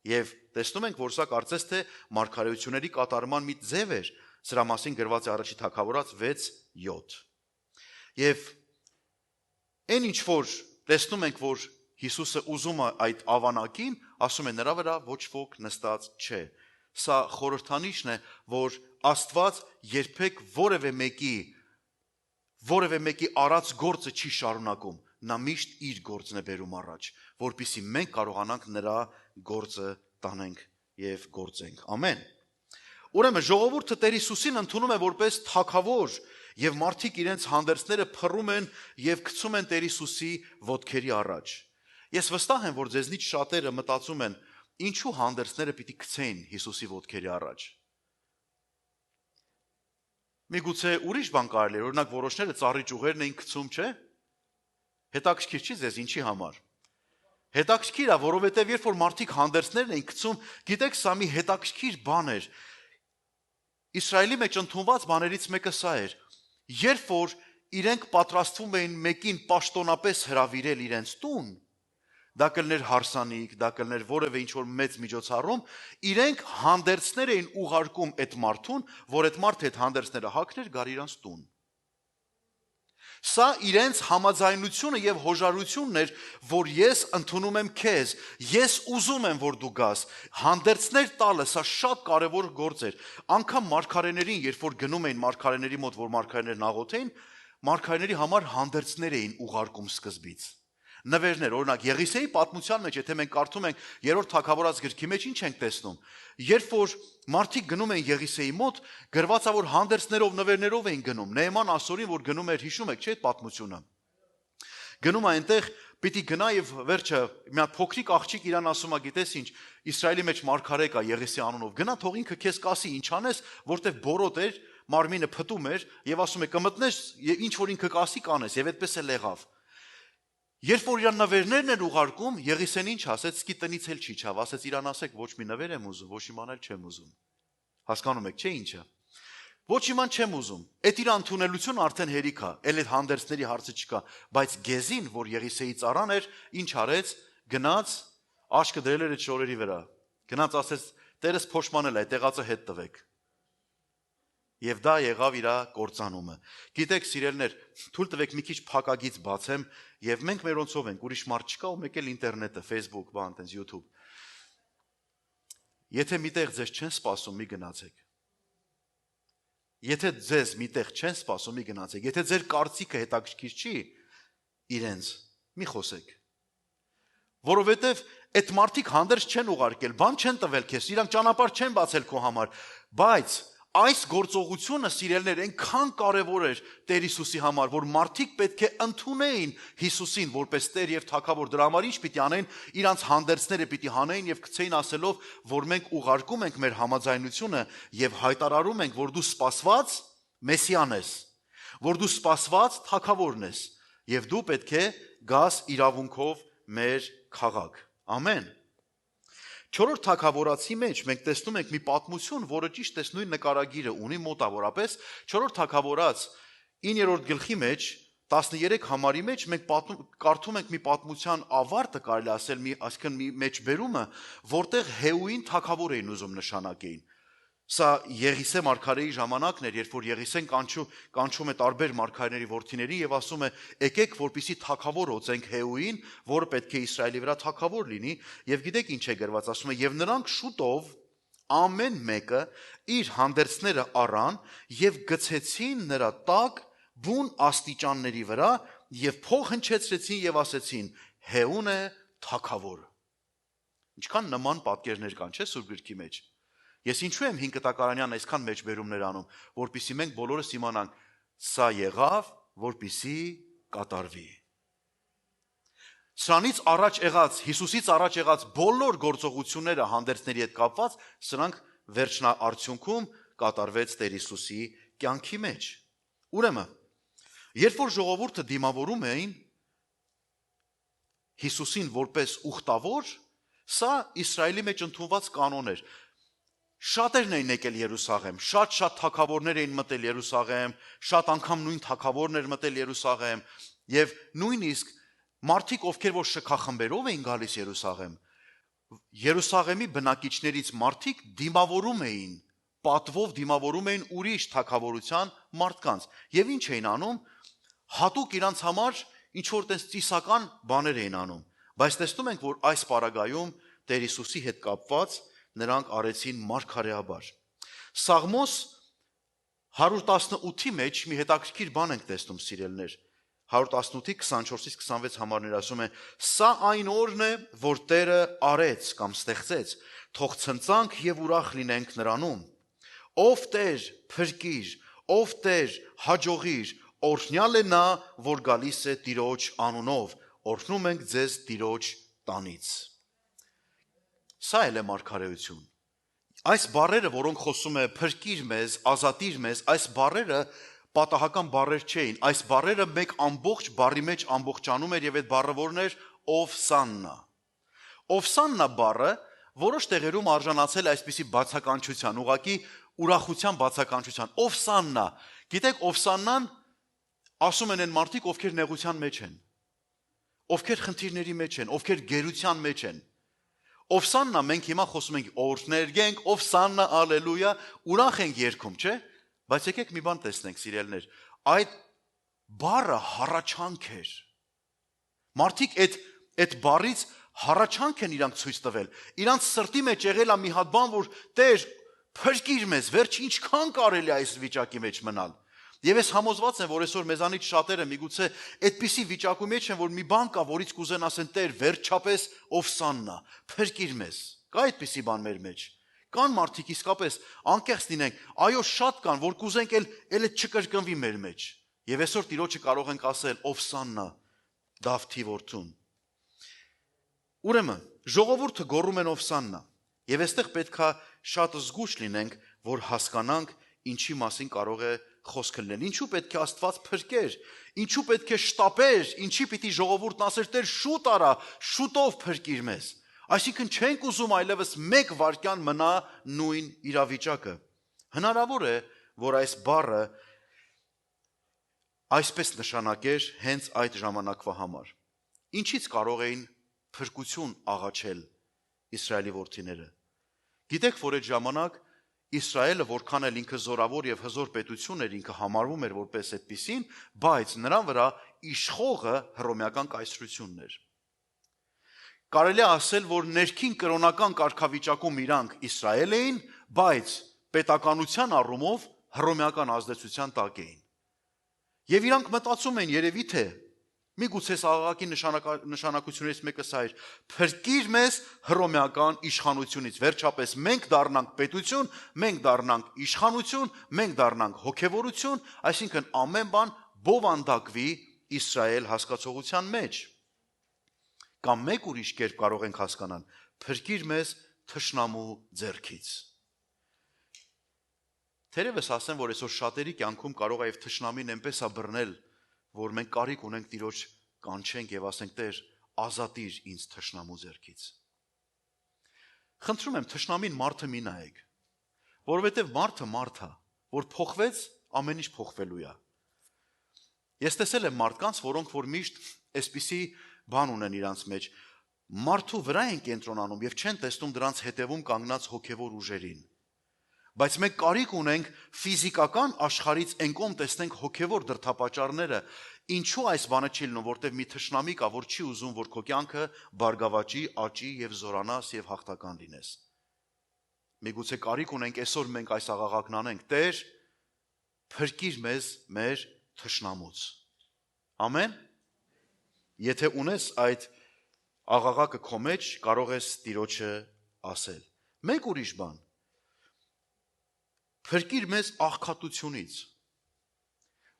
Եվ տեսնում ենք, որ սա կարծես թե մարգարեությունների կատարման մի ձև էր, սրա մասին գրված է Առաջի Թագավորաց 6:7։ Եվ այն ինչ որ տեսնում ենք, որ Հիսուսը ուզում է այդ ավանակին, ասում է նրա վրա ոչ ոք նստած չէ։ Սա խորհրդանիշն է, որ Աստված երբեք որևէ մեկի արած գործը չի շարունակում, նա միշտ իր գործն է բերում առաջ, որպեսզի մենք կարողանանք նրա գործը տանենք եւ գործենք։ Ամեն։ Ուրեմն ժողովուրդը Տեր Հիսուսին ընդունում է որպես թագավոր, եւ մարդիկ իրենց հանդերձները փռում են եւ գցում են Տեր Հիսուսի ոտքերի առաջ։ Ես վստահ եմ, որ ձեզնից շատերը մտածում են, ինչու հանդերձները պիտի գցեին Հիսուսի ոտքերի առաջ։ Միգուցե ուրիշ բան կարելի է, օրինակ որոշները ծառի ճյուղերն էին գցում, չէ՞։ Հետաքրքիր չի ձեզ ինչի համար։ Հետաքրքիր է, որովհետև երբ որ մարդիկ հանդերձներն էին գցում, գիտեք, սա մի հետաքրքիր բան էր։ Իսրայելի մեջ ընդունված բաներից մեկը սա էր։ Երբ որ իրենք պատրաստվում էին մեկին պաշտոնապես հրավիրել իրենց տուն, դա կլներ հարսանիք, դա կլներ որևէ ինչ որ մեծ միջոցառում, իրենք հանդերձներ էին ուղարկում այդ մարդուն, որ այդ մարդը այդ հանդերձները հագներ գար իրանց տուն։ Սա իրենց համաձայնությունը եւ հոժարությունն էր, որ ես ընդունում եմ քեզ, ես ուզում եմ, որ դու գաս, հանդերձներ տալը, սա շատ կարևոր գործ էր։ Անկամ մարգարեներին, երբ որ գնում էին մարգարեների մոտ, որ մարգարեներն աղոթեին, մարգարեների համար հանդերձներ էին ուղարկում սկզբից։ Նվերներ, օրինակ Եղիսեի պատմության մեջ, եթե մենք կարդում ենք 3-րդ Թագավորաց գրքի մեջ, ինչ ենք տեսնում։ Երբ որ մարդիկ գնում են Եղիսեի մոտ, գրված է, որ հանդերձներով, նվերներով էին գնում։ Նեման ասորին, որ գնում էր, հիշում եք, չէ՞ այդ պատմությունը։ Գնում է այնտեղ, պիտի գնա եւ վերջը մի հատ փոքրիկ աղջիկ իրան ասում է, գիտես ինչ, Իսրայելի մեջ մարգարե կա Եղիսեի անունով, գնա թող ինքը քեզ կասի ինչ անես, որտեվ բորոտ էր, մարմինը փտում էր եւ ասում է կմտնես, ինչ որ ինքը կասի կանես եւ այդպես էլ եղավ։ Երբ որ իրան նվերներն են ուղարկում, Եղիսեն ինչ ասեց, սկի տնից էլ չի չավ, ասեց իրան ասեք, ոչ մի նվեր եմ ուզում, ոչ իմանալ չեմ ուզում։ Հասկանում եք, չէ՞ ինչը։ Ոչ իման չեմ ուզում։ Այդ իր ընդունելությունը արդեն հերիք է, էլ այդ հանդերձների հարցը չկա, բայց Գեզին, որ Եղիսեի ծառան էր, ինչ արեց, գնաց, աշկը դրել էր այդ շորերի վրա։ Գնաց ասեց, Տերս փոշմանել է, այդ եղածը հետ տվեք։ Եվ դա եղավ իր կործանումը։ Գիտեք, սիրելներ, թույլ տվեք մի քիչ փակագից բացեմ, եւ մենք մերոնցով ենք, ուրիշ մարդ չկա ու մեկ էլ ինտերնետը, Facebook, բան, տենց YouTube։ Եթե միտեղ ձեզ չեն սպասում, մի գնացեք։ Եթե ձեզ միտեղ չեն սպասում, մի գնացեք։ Եթե ձեր կարծիքը հետաքրքիր չի, իրենց մի խոսեք։ Որովհետև այդ մարդիկ հանդերձ չեն ուղարկել, բան չեն տվել քեզ, իրանք ճանապարհ չեն բացել քո համար, բայց այս գործողությունը, սիրելներ, այնքան կարևոր էր Տեր Հիսուսի համար, որ մարդիկ պետք է ընդունեին Հիսուսին որպես Տեր եւ Թագավոր։ Դրա համար ինչ պիտի անեն, իրանց հանդերձները պիտի հանեին եւ գցեին ասելով, որ մենք ուղարկում ենք մեր համաձայնությունը եւ հայտարարում ենք, որ դու սպասված Մեսիան ես, որ դու սպասված Թագավորն ես եւ դու պետք է գաս իրավունքով մեր քաղաք։ Ամեն։ 4-րդ Թագավորացի մեջ մենք տեսնում ենք մի պատմություն, որը ճիշտ է նույն նկարագիրը ունի մոտավորապես 4-րդ Թագավորաց 9-րդ գլխի մեջ 13 համարի մեջ մենք կարդում ենք մի պատմության ավարտը, կարելի ասել, այսինքն մի մեջբերումը, որտեղ Հեուին թագավոր էին ուզում նշանակեին։ Սա Եղիսե մարգարեի ժամանակն էր, երբ որ Եղիսեն կանչում է տարբեր մարգարեների որդիներին եւ ասում է, եկեք, որպեսզի թագավոր օծենք Հեուին, որը պետք է Իսրայելի վրա թագավոր լինի, եւ գիտեք ինչ է գրված, ասում է, եւ նրանք շուտով ամեն մեկը իր հանդերձները առան եւ գցեցին նրա տակ բուն աստիճանների վրա եւ փող հնչեցրեցին եւ ասեցին. Հեուն է թագավոր։ Ինչքան նման պատկերներ կան, չէ՞ Սուրբ գրքի մեջ։ Ես ինչու եմ 5 կտակարանյան այսքան մեջբերումներ անում, որpիսի մենք բոլորս իմանանք, սա եղավ, որpիսի կատարվի։ Սրանից առաջ եղած, Հիսուսից առաջ եղած բոլոր գործողությունները հանդերձների հետ կապված, սրանք վերջնաարդյունքում կատարվեց Տեր Հիսուսի կյանքի մեջ։ Ուրեմն, երբ որ ժողովուրդը դիմավորում էին Հիսուսին որպես ուխտավոր, սա Իսրայելի մեջ ընդունված կանոն էր։ Շատերն էին եկել Երուսաղեմ, շատ թագավորներ էին մտել Երուսաղեմ, շատ անգամ նույն թագավորներ մտել Երուսաղեմ, եւ նույնիսկ մարդիկ, ովքեր որ շքախմբերով էին գալիս Երուսաղեմ, Երուսաղեմի բնակիչներից մարդիկ դիմավորում էին, պատվով դիմավորում էին ուրիշ թագավորության մարդկանց։ Եվ ինչ էին անում, հատուկ իրանց համար ինչ որ տես ծիսական բաներ էին անում։ Բայց տեսնում ենք, որ այս պարագայում Տեր Հիսուսի հետ կապված նրանք արեցին մարգարեաբար։ Սաղմոս 118-ի մեջ մի հետաքրքիր բան ենք տեսնում, սիրելներ։ 118-ի 24-ից 26 համարներ ասում է. Սա այն օրն է, որ Տերը արեց կամ ստեղծեց, թող ցնծանք եւ ուրախ լինենք նրանում։ Ով Տեր, փրկիր, ով Տեր, հաջողիր, օրհնյալ է նա, որ գալիս է Տիրոջ անունով, օրհնում ենք ձեզ Տիրոջ տանից։ Սա էլ է մարգարեություն։ Այս բառերը, որոնք խոսում է փրկիր մեզ, ազատիր մեզ, այս բառերը պատահական բառեր չէին։ Այս բառերը մեկ ամբողջ բառի մեջ ամբողջանում էր եւ այդ բառը որն էր Օվսաննա։ Օվսաննա բառը որոշ տեղերում արժանացել այսպիսի բացականչության, ուղղակի ուրախության բացականչության։ Օվսաննա։ Գիտեք, Օվսաննան ասում են այն մարդիկ, ովքեր նեղության մեջ են, ովքեր խնդիրների մեջ են, ովքեր գերության մեջ են։ Օվսաննա մենք հիմա խոսում ենք օրհներգենք, Օվսաննա, ալելույա, ուրախ ենք երգում, չէ՞։ Բայց եկեք մի բան տեսնենք, սիրելներ, այդ բառը հառաչանք էր։ Մարդիկ այդ բառից հառաչանք են իրանք ցույց տվել։ Իրանք սրտի մեջ եղել է մի հատ բան, որ Տեր, փրկիր մեզ, վերջ ինչքան կարելի է այս վիճակի մեջ մնալ։ Եվ ես համոզված եմ, որ այսօր մեզանից շատերը միգուցե այդպիսի վիճակի մեջ են, որ մի բան կա, որից կուզեն ասեն Տեր, վերջապես Օվսաննա, փրկիր մեզ։ Կա այդպիսի բան մեր մեջ։ Կան մարդիկ իսկապես անկեղծ լինենք, այո, շատ կան, որ կուզենք էլ չկրկնվի մեր մեջ։ Եվ այսօր Տիրոջը կարող ենք ասել Օվսաննա, Դավթի որդուն։ Ուրեմն, ժողովուրդը գոռում են Օվսաննա, եւ այստեղ պետքա շատ զգուշ լինենք, որ հասկանանք ինչի մասին կարող է խոսքը լինել։ Ինչու պետք է Աստված փրկեր, ինչու պետք է շտապեր, ինչի պիտի ժողովուրդն ասեր Տեր շուտ արա, շուտով փրկիր մեզ։ Այսինքն չենք ուզում այլևս մեկ վայրկյան մնա նույն իրավիճակը։ Հնարավոր է, որ այս բառը այսպես նշանակեր հենց այդ ժամանակվա համար։ Ինչից կարող էին փրկություն աղաչել Իսրայելի որդիները։ Գիտեք, որ այդ ժամանակ Իսրայելը որքան էլ ինքը զորավոր եւ հզոր պետություն էր, ինքը համարվում էր որպես այդպիսին, բայց նրան վրա իշխողը հռոմեական կայսրությունն էր։ Կարելի է ասել, որ ներքին կրոնական կարգավիճակում իրանք Իսրայել էին, բայց պետականության առումով հռոմեական ազդեցության տակ էին։ Եվ իրանք մտածում են երևի թե միգուցե աղաղակի նշանակությունից մեկը սա էր. փրկիր մեզ հռոմեական իշխանությունից, վերջապես մենք դառնանք պետություն, մենք դառնանք իշխանություն, մենք դառնանք հոգևորություն, այսինքն ամեն բան բովանդակվի Իսրայել հասկացողության մեջ։ Կամ մեկ ուրիշ կերպ կարող ենք հասկանալ. փրկիր մեզ թշնամու ձեռքից։ Թերևս ասեմ, որ այսօր շատերի կյանքում կարող է եւ թշնամին այնպես է բռնել, որ մենք կարիք ունենք Տիրոջ կանչենք եւ ասենք Տեր, ազատիր ինձ թշնամու ձեռքից։ Խնդրում եմ թշնամին մարդը մի նայեք, որովհետեւ մարդը մարդ է, որ փոխվեց, ամեն ինչ փոխվելու է։ Ես տեսել եմ մարդկանց, որոնք որ միշտ այսպիսի բան ունեն իրանց մեջ, մարդու վրա են կենտրոնանում եւ չեն տեսնում դրանց հետևում կանգնած հոգեվոր ուժերին։ Բայց մենք կարիք ունենք ֆիզիկական աշխարհից այնկոմ տեսնենք հոգևոր դրդապատճառները, ինչու այս բանը չի լինում, որտեղ մի թշնամի կա, որ չի ուզում, որ քո կյանքը բարգավաճի, աճի եւ զորանաս եւ հաղթական լինես։ Միգուցե կարիք ունենք այսօր մենք այս աղաղակն անենք. Տեր, փրկիր մեզ մեր թշնամուց։ Ամեն։ Եթե ունես այդ աղաղակը քո մեջ, կարող ես Տիրոջը ասել։ Մեկ ուրիշ բան։ Փրկիր մեզ աղքատությունից։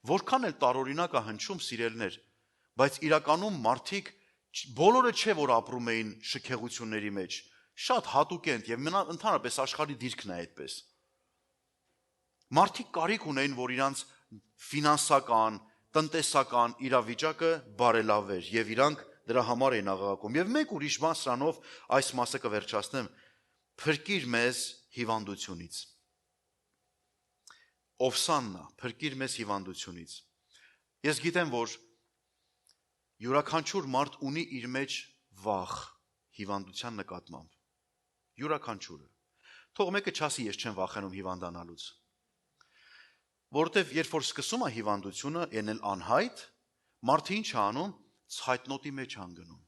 Որքան էլ տարօրինակ է հնչում, սիրելներ, բայց իրականում մարդիկ բոլորը չէ, որ ապրում էին շքեղությունների մեջ, շատ հատուկ են եւ ընդհանրապես աշխարհի դիրքն է այդպես։ Մարդիկ կարիք ունեին, որ իրանց ֆինանսական, տնտեսական իրավիճակը բարելավեր եւ իրանք դրա համար էին աղաղակում։ Եվ մեկ ուրիշ բան սրանով այս մասը կվերջացնեմ. փրկիր մեզ հիվանդությունից։ Օվսաննա, փրկիր մեզ հիվանդությունից։ Ես գիտեմ, որ յուրաքանչյուր մարդ ունի իր մեջ վախ հիվանդության նկատմամբ։ Յուրաքանչյուրը։ Թող մեկը չասի, ես չեմ վախենում հիվանդանալուց։ Որովհետև երբ որ սկսում է հիվանդությունը ելնել անհայտ, մարդը ինչ է անում, ցայտնոտի մեջ հանգնում։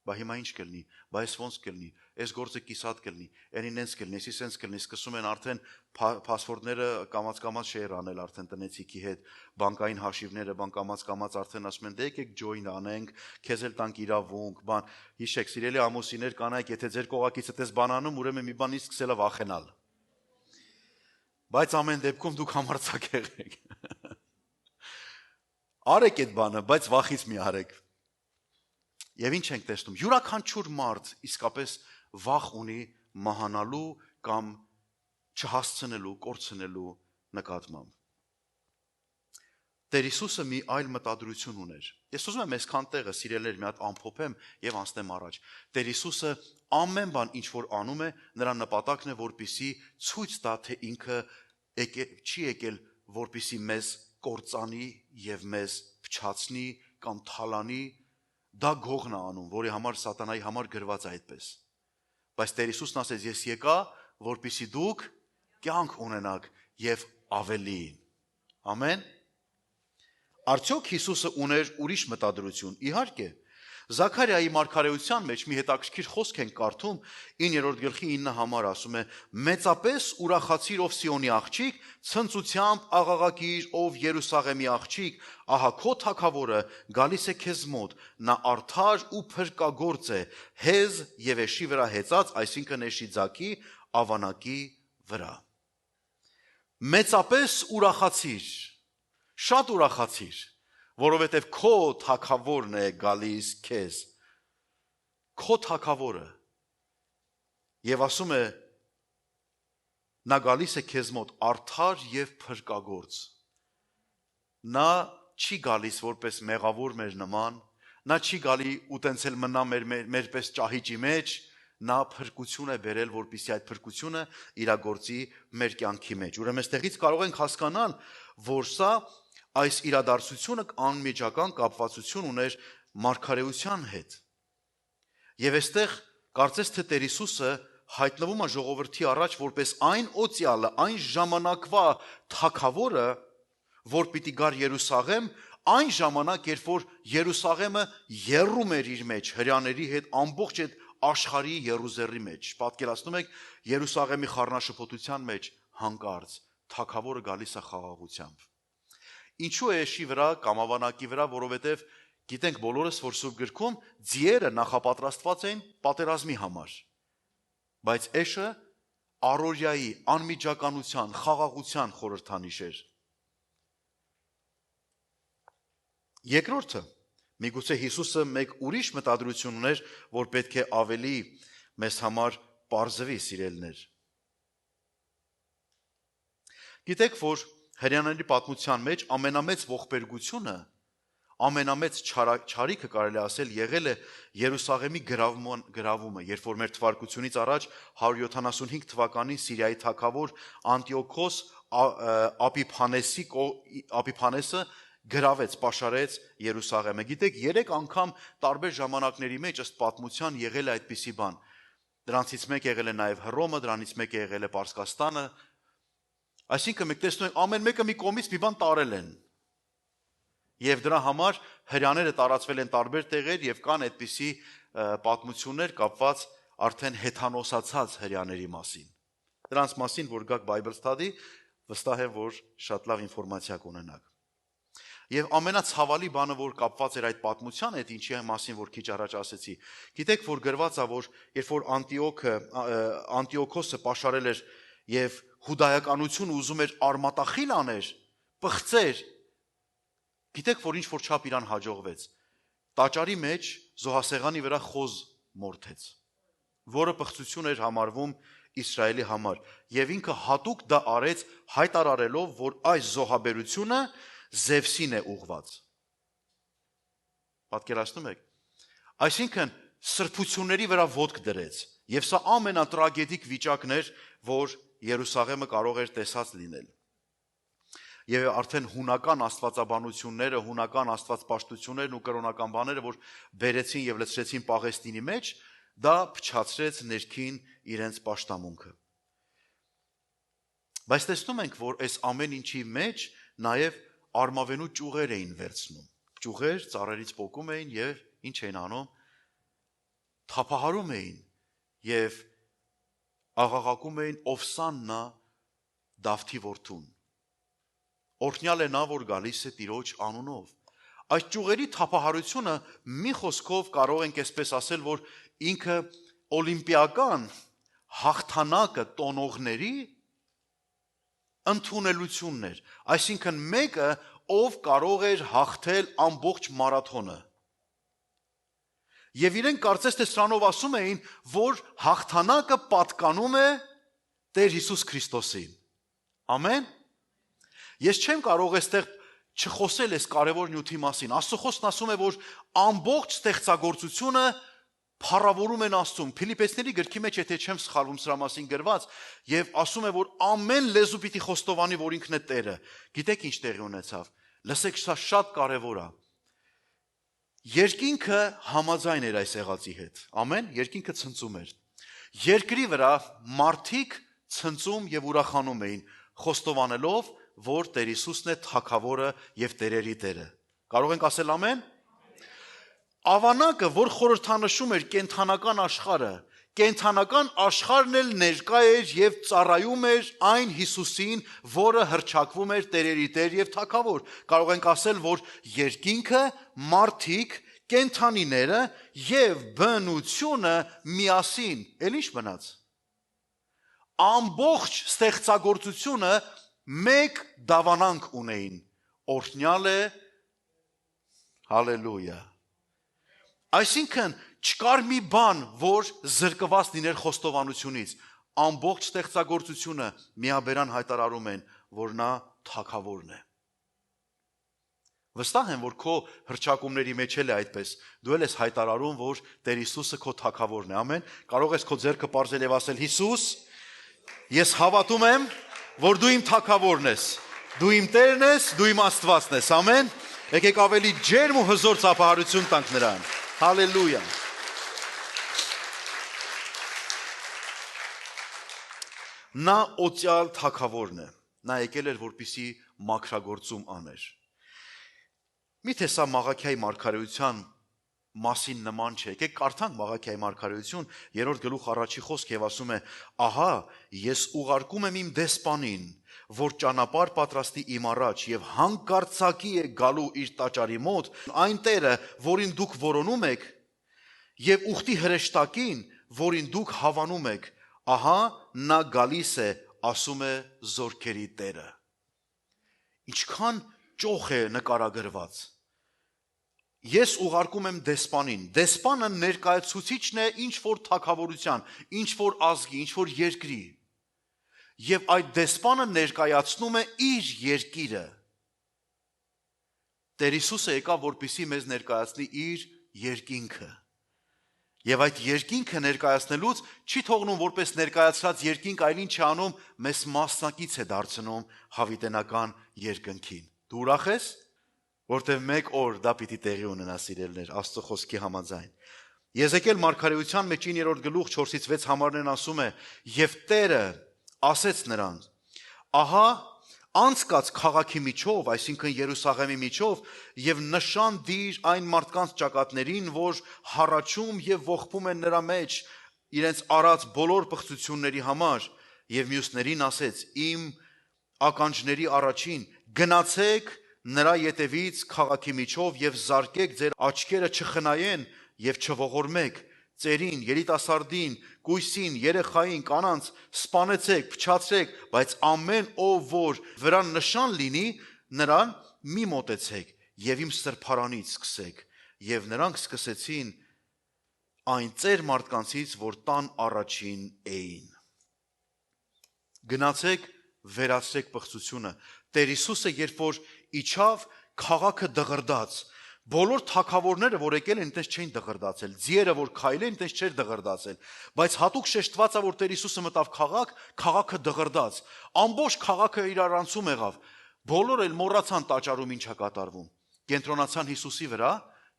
Բա հիմա ինչ կլինի, բա այս ոնց կլինի, այս գործը կիսատ կլինի, այնին այնց կլինի, այսի սենց կլինի, սկսում են արդեն փասվորդները կամաց շեյր անել արդեն տնեցիքի հետ, բանկային հաշիվները, կամաց արդեն ասում են, դե եկեք ջոյն անենք, քեզ էլ տանք իրավունք, բան, հիշեք, սիրելի ամուսիններ կանայք, եթե ձեր կողակիցը դες բան անում, ուրեմն մի բան իսկ սկսել է վախենալ։ Բայց ամեն դեպքում դուք համարձակ եղեք։ Արեք այդ բանը, բայց վախից մի արեք։ Եվ ինչ ենք տեսնում, յուրաքանչյուր մարդ իսկապես վախ ունի մահանալու կամ չհասցնելու, կորցնելու նկատմամբ։ Տեր Հիսուսը մի այլ մտադրություն ուներ։ Ես ուզում եմ այսքան տեղը սիրելիներ մի հատ ամփոփեմ եւ անցնեմ առաջ։ Տեր Հիսուսը ամեն բան ինչ որ անում է, նրա նպատակն է, որպեսզի ցույց տա, թե ինքը չի եկել, որպեսզի մեզ կործանի եւ մեզ փչացնի կամ թալանի։ Դա գողն է անում, որի համար սատանայի համար գրված է այդպես։ Բայց Տեր Հիսուսն ասեց, ես եկա, որպեսզի դուք կյանք ունենաք եւ ավելին։ Ամեն։ Արդյոք Հիսուսը ուներ ուրիշ մտադրություն։ Իհարկե, Զաքարիայի մարգարեության մեջ մի հետաքրքիր խոսք ենք կարդում 9-րդ գլխի 9 համար ասում է. մեծապես ուրախացիր ով Սիոնի աղջիկ, ցնծությամբ աղաղակիր ով Երուսաղեմի աղջիկ, ահա քո թագավորը գալիս է քեզ մոտ, նա արդար ու փրկագործ է, հեզ եւ էշի վրա հեծած, այսինքն էշի ձակի ավանակի վրա։ Մեծապես ուրախացիր, շատ ուրախացիր, որովհետև քո թագավորն է գալիս քեզ, քո թագավորը, եւ ասում է, նա գալիս է քեզ մոտ արդար եւ փրկագործ, նա չի գալիս որպես մեղավոր մեր նման, նա չի գալի ու տենց էլ մնա մեր պես ճահիճի մեջ, նա փրկություն է բերել, որպեսզի այդ փրկությունը իրագործի մեր կյանքի մեջ։ Ուրեմն այստեղից կարող ենք հասկանալ, որ սա այս իրադարձությունը անմիջական կապվածություն ուներ մարգարեության հետ։ Եվ այստեղ կարծես թե Տեր Հիսուսը հայտնվում է ժողովրդի առաջ որպես այն օծյալը, այն ժամանակվա թագավորը, որ պիտի գար Երուսաղեմ, այն ժամանակ, երբ որ Երուսաղեմը եռում էր իր մեջ հրեաների հետ, ամբողջ այդ աշխարհի Երուսաղեմի մեջ։ Պատկերացնում եք Երուսաղեմի խառնաշփոթության մեջ հանկարծ թագավորը գալիս է խաղաղությամբ։ Ինչու է էշի վրա կամ ավանակի վրա, որովհետև գիտենք բոլորս, որ Սուրբ գրքում ձիերը նախապատրաստված էին պատերազմի համար, բայց էշը առօրյայի անմիջականության, խաղաղության խորհրդանիշ էր։ Երկրորդը, միգուցե Հիսուսը մեկ ուրիշ մտադրություն ուներ, որ պետք է ավելի մեզ համար պարզվի, սիրելիներ։ Գիտեք, որ հրեաների պատմության մեջ ամենամեծ ողբերգությունը, ամենամեծ չարիքը կարելի ասել եղել է Երուսաղեմի գրավումը, երբ որ մեր թվարկությունից առաջ 175 թվականին Սիրիայի թագավոր Անտիոքոս Ապիփանեսը գրավեց, պաշարեց Երուսաղեմը։ Գիտեք, 3 անգամ տարբեր ժամանակների մեջ ըստ պատմության եղել է այդպիսի բան։ Դրանցից մեկ եղել է նաև Հռոմը, դրանից մեկը եղել է Պարսկաստանը։ Այսինքն մենք տեսնում ենք ամեն մեկը մի կողմից մի բան տարել են։ Եվ դրա համար հրեաները տարածվել են տարբեր տեղեր եւ կան այդպիսի պատմություններ կապված արդեն հեթանոսացած հրեաների մասին։ Դրանց մասին, որ գաք Bible study, վստահ եմ, որ շատ լավ ինֆորմացիա կունենաք։ Եվ ամենացավալի բանը, որ կապված էր այդ պատմության հետ, ինչի մասին, որ քիչ առաջ ասեցի, գիտեք, որ գրված է, որ երբ որ Անտիոքոսը պաշարել էր եւ հուդայականություն ուզում էր արմատախիլ աներ, պղծեր, գիտեք, որ ինչ որ չափ իրան հաջողվեց։ Տաճարի մեջ զոհասեղանի վրա խոզ մորթեց, որը պղծություն էր համարվում Իսրայելի համար, եւ ինքը հատուկ դա արեց հայտարարելով, որ այս զոհաբերությունը Զևսին է ուղված։ Պատկերացնում եք։ Այսինքն սրբությունների վրա ոտք դրեց, եւ սա ամենատրագեդիկ վիճակն էր, որ Երուսաղեմը կարող էր տեսած լինել։ Եվ արդեն հունական աստվածաբանությունները, հունական աստվածպաշտություններն ու կրոնական բաները, որ բերեցին եւ լցրեցին Պաղեստինի մեջ, դա փչացրեց ներքին իրենց պաշտամունքը։ Բայց տեսնում ենք, որ այս ամեն ինչի մեջ նաեւ արմավենու ճյուղեր էին վերցնում։ Ճյուղեր ծառերից պոկում էին եւ ինչ էին անում։ Թափահարում էին եւ աղաղակում էին Օվսաննա Դավթի որդուն։ Օրհնյալ է նա, որ գալիս է Տիրոջ անունով։ Այս ճյուղերի թափահարությունը մի խոսքով կարող ենք այսպես ասել, որ ինքը օլիմպիական հաղթանակը տոնողների ընդունելությունն էր, այսինքն մեկը, ով կարող էր հաղթել ամբողջ մարաթոնը։ Եվ իրենք կարծես թե սրանով ասում էին, որ հաղթանակը պատկանում է Տեր Հիսուս Քրիստոսին։ Ամեն։ Ես չեմ կարող այստեղ չխոսել այս կարևոր նյութի մասին։ Աստծո խոսքն ասում է, որ ամբողջ ստեղծագործությունը փառավորում են Աստծուն։ Փիլիպպեցիների գրքի մեջ, եթե չեմ սխալվում, սրա մասին գրված, եւ ասում է, որ ամեն լեզու պիտի խոստովանի, որ ինքն է Տերը։ Գիտեք ինչ տեղի ունեցավ։ Լսեք, սա շատ կարևոր է։ Երկինքը համաձայն էր այս եղածի հետ։ Ամեն, երկինքը ցնծում էր։ Երկրի վրա մարդիկ ցնծում եւ ուրախանում էին, խոստովանելով, որ Տեր Հիսուսն է Թագավորը եւ Տերերի Տերը։ Կարող ենք ասել ամեն։ Ավանակը, որ խորհրդանշում էր կենթանական աշխարհը, կենթանական աշխարհն էլ ներկա էր եւ ծառայում էր այն Հիսուսին, որը հռչակվում էր Տերերի Տեր եւ Թագավոր։ Կարող ենք ասել, որ երկինքը, մարդիկ, կենթանիները եւ բնությունը միասին, էլ ինչ մնաց։ Ամբողջ ստեղծագործությունը մեկ դավանանք ունեին, օրհնյալ է, հալելույա։ Այսինքն չկար մի բան, որ զրկված լիներ խոստովանությունից, ամբողջ ստեղծագործությունը միաբերան հայտարարում են, որ նա Թագավորն է։ Վստահ եմ, որ քո հռչակումների մեջ էլ է այդպես, դու էլ ես հայտարարում, որ Տեր Հիսուսը քո Թագավորն է, ամեն, կարող ես քո ձեռքը պարզել եւ ասել, Հիսուս, ես հավատում եմ, որ դու իմ Թագավորն ես, դու իմ Տերն ես, դու իմ Աստվածն ես, ամեն, եկեք ավելի ջերմ ու հզոր ծափահարություն տանք նրան, հալելույա։ Նա օծյալ Թագավորն է, նա եկել էր, որպեսզի մաքրագործում աներ։ Միթե սա Մաղաքիայի մարգարեության մասին նման չէ։ Եկեք կարդանք Մաղաքիայի մարգարեություն 3-րդ գլուխ առաջի խոսք եւ ասում է. «Ահա, ես ուղարկում եմ իմ դեսպանին, որ ճանապարհ պատրաստի իմ առաջ եւ հանկարծակի է գալու իր տաճարի մոտ, այն Տերը, որին դուք որոնում եք, եւ ուխտի հրեշտակին, որին դուք հավանում եք, ահա նա գալիս է, ասում է զորքերի Տերը»։ Ինչքան ճոխ է նկարագրված։ Ես ուղարկում եմ դեսպանին։ Դեսպանը ներկայացուցիչն է ինչ որ թագավորության, ինչ որ ազգի, ինչ որ երկրի։ Եվ այդ դեսպանը ներկայացնում է իր երկիրը։ Տեր Հիսուսը եկավ, որպեսզի մեզ ներկայացնի իր երկինքը։ Եվ այդ երկինքը ներկայացնելուց չի թողնում որպես ներկայացրած երկինք, այլ ինչ է անում, մեզ մասնակից է դարձնում հավիտենական երկնքին։ Դու ուրախ ես, որտեղ մեկ օր դա պիտի տեղի ունենա, սիրելիներ, Աստծո խոսքի համաձայն։ Եզեկիել մարգարեության մեջ 9-րդ գլուխ 4-ից 6 համարներն ասում է. «Եվ Տերը ասեց նրան. ահա անցկաց քաղաքի միջով, այսինքն Երուսաղեմի միջով, եւ նշան դիր այն մարդկանց ճակատներին, որ հառաչում եւ ողբում են նրա մեջ իրենց արած բոլոր պղծությունների համար, եւ մյուսներին ասեց. Իմ ականջների առաջին գնացեք նրա ետևից քաղաքի միջով եւ զարկեք ձեր աչքերը չխնայեն եւ չողորմեք, ծերին, երիտասարդին, կույսին, երեխային, կանանց սպանեցեք, փչացրեք, բայց ամեն ով որ վրա նշան լինի, նրան մի մոտեցեք եւ իմ սրբարանից սկսեք։ Եվ նրանք սկսեցին այն ծեր մարդկանցից, որ տան առաջին էին։ Գնացեք, վերացրեք պղծությունը։ Տեր Հիսուսը, երբ որ իջավ, քաղաքը դղրդաց։ Բոլոր թագավորները, որ եկել են, այնտես չէին դղրդացել։ Ձիերը, որ քայլեն, այնտես չէր դղրդացել։ Բայց հատուկ շեշտված է, որ Տեր Հիսուսը մտավ քաղաք, քաղաքը դղրդաց։ Ամբողջ քաղաքը իրար անցում եղավ։ Բոլորը էլ մոռացան տաճարում ինչ է կատարվում։ Կենտրոնացան Հիսուսի վրա,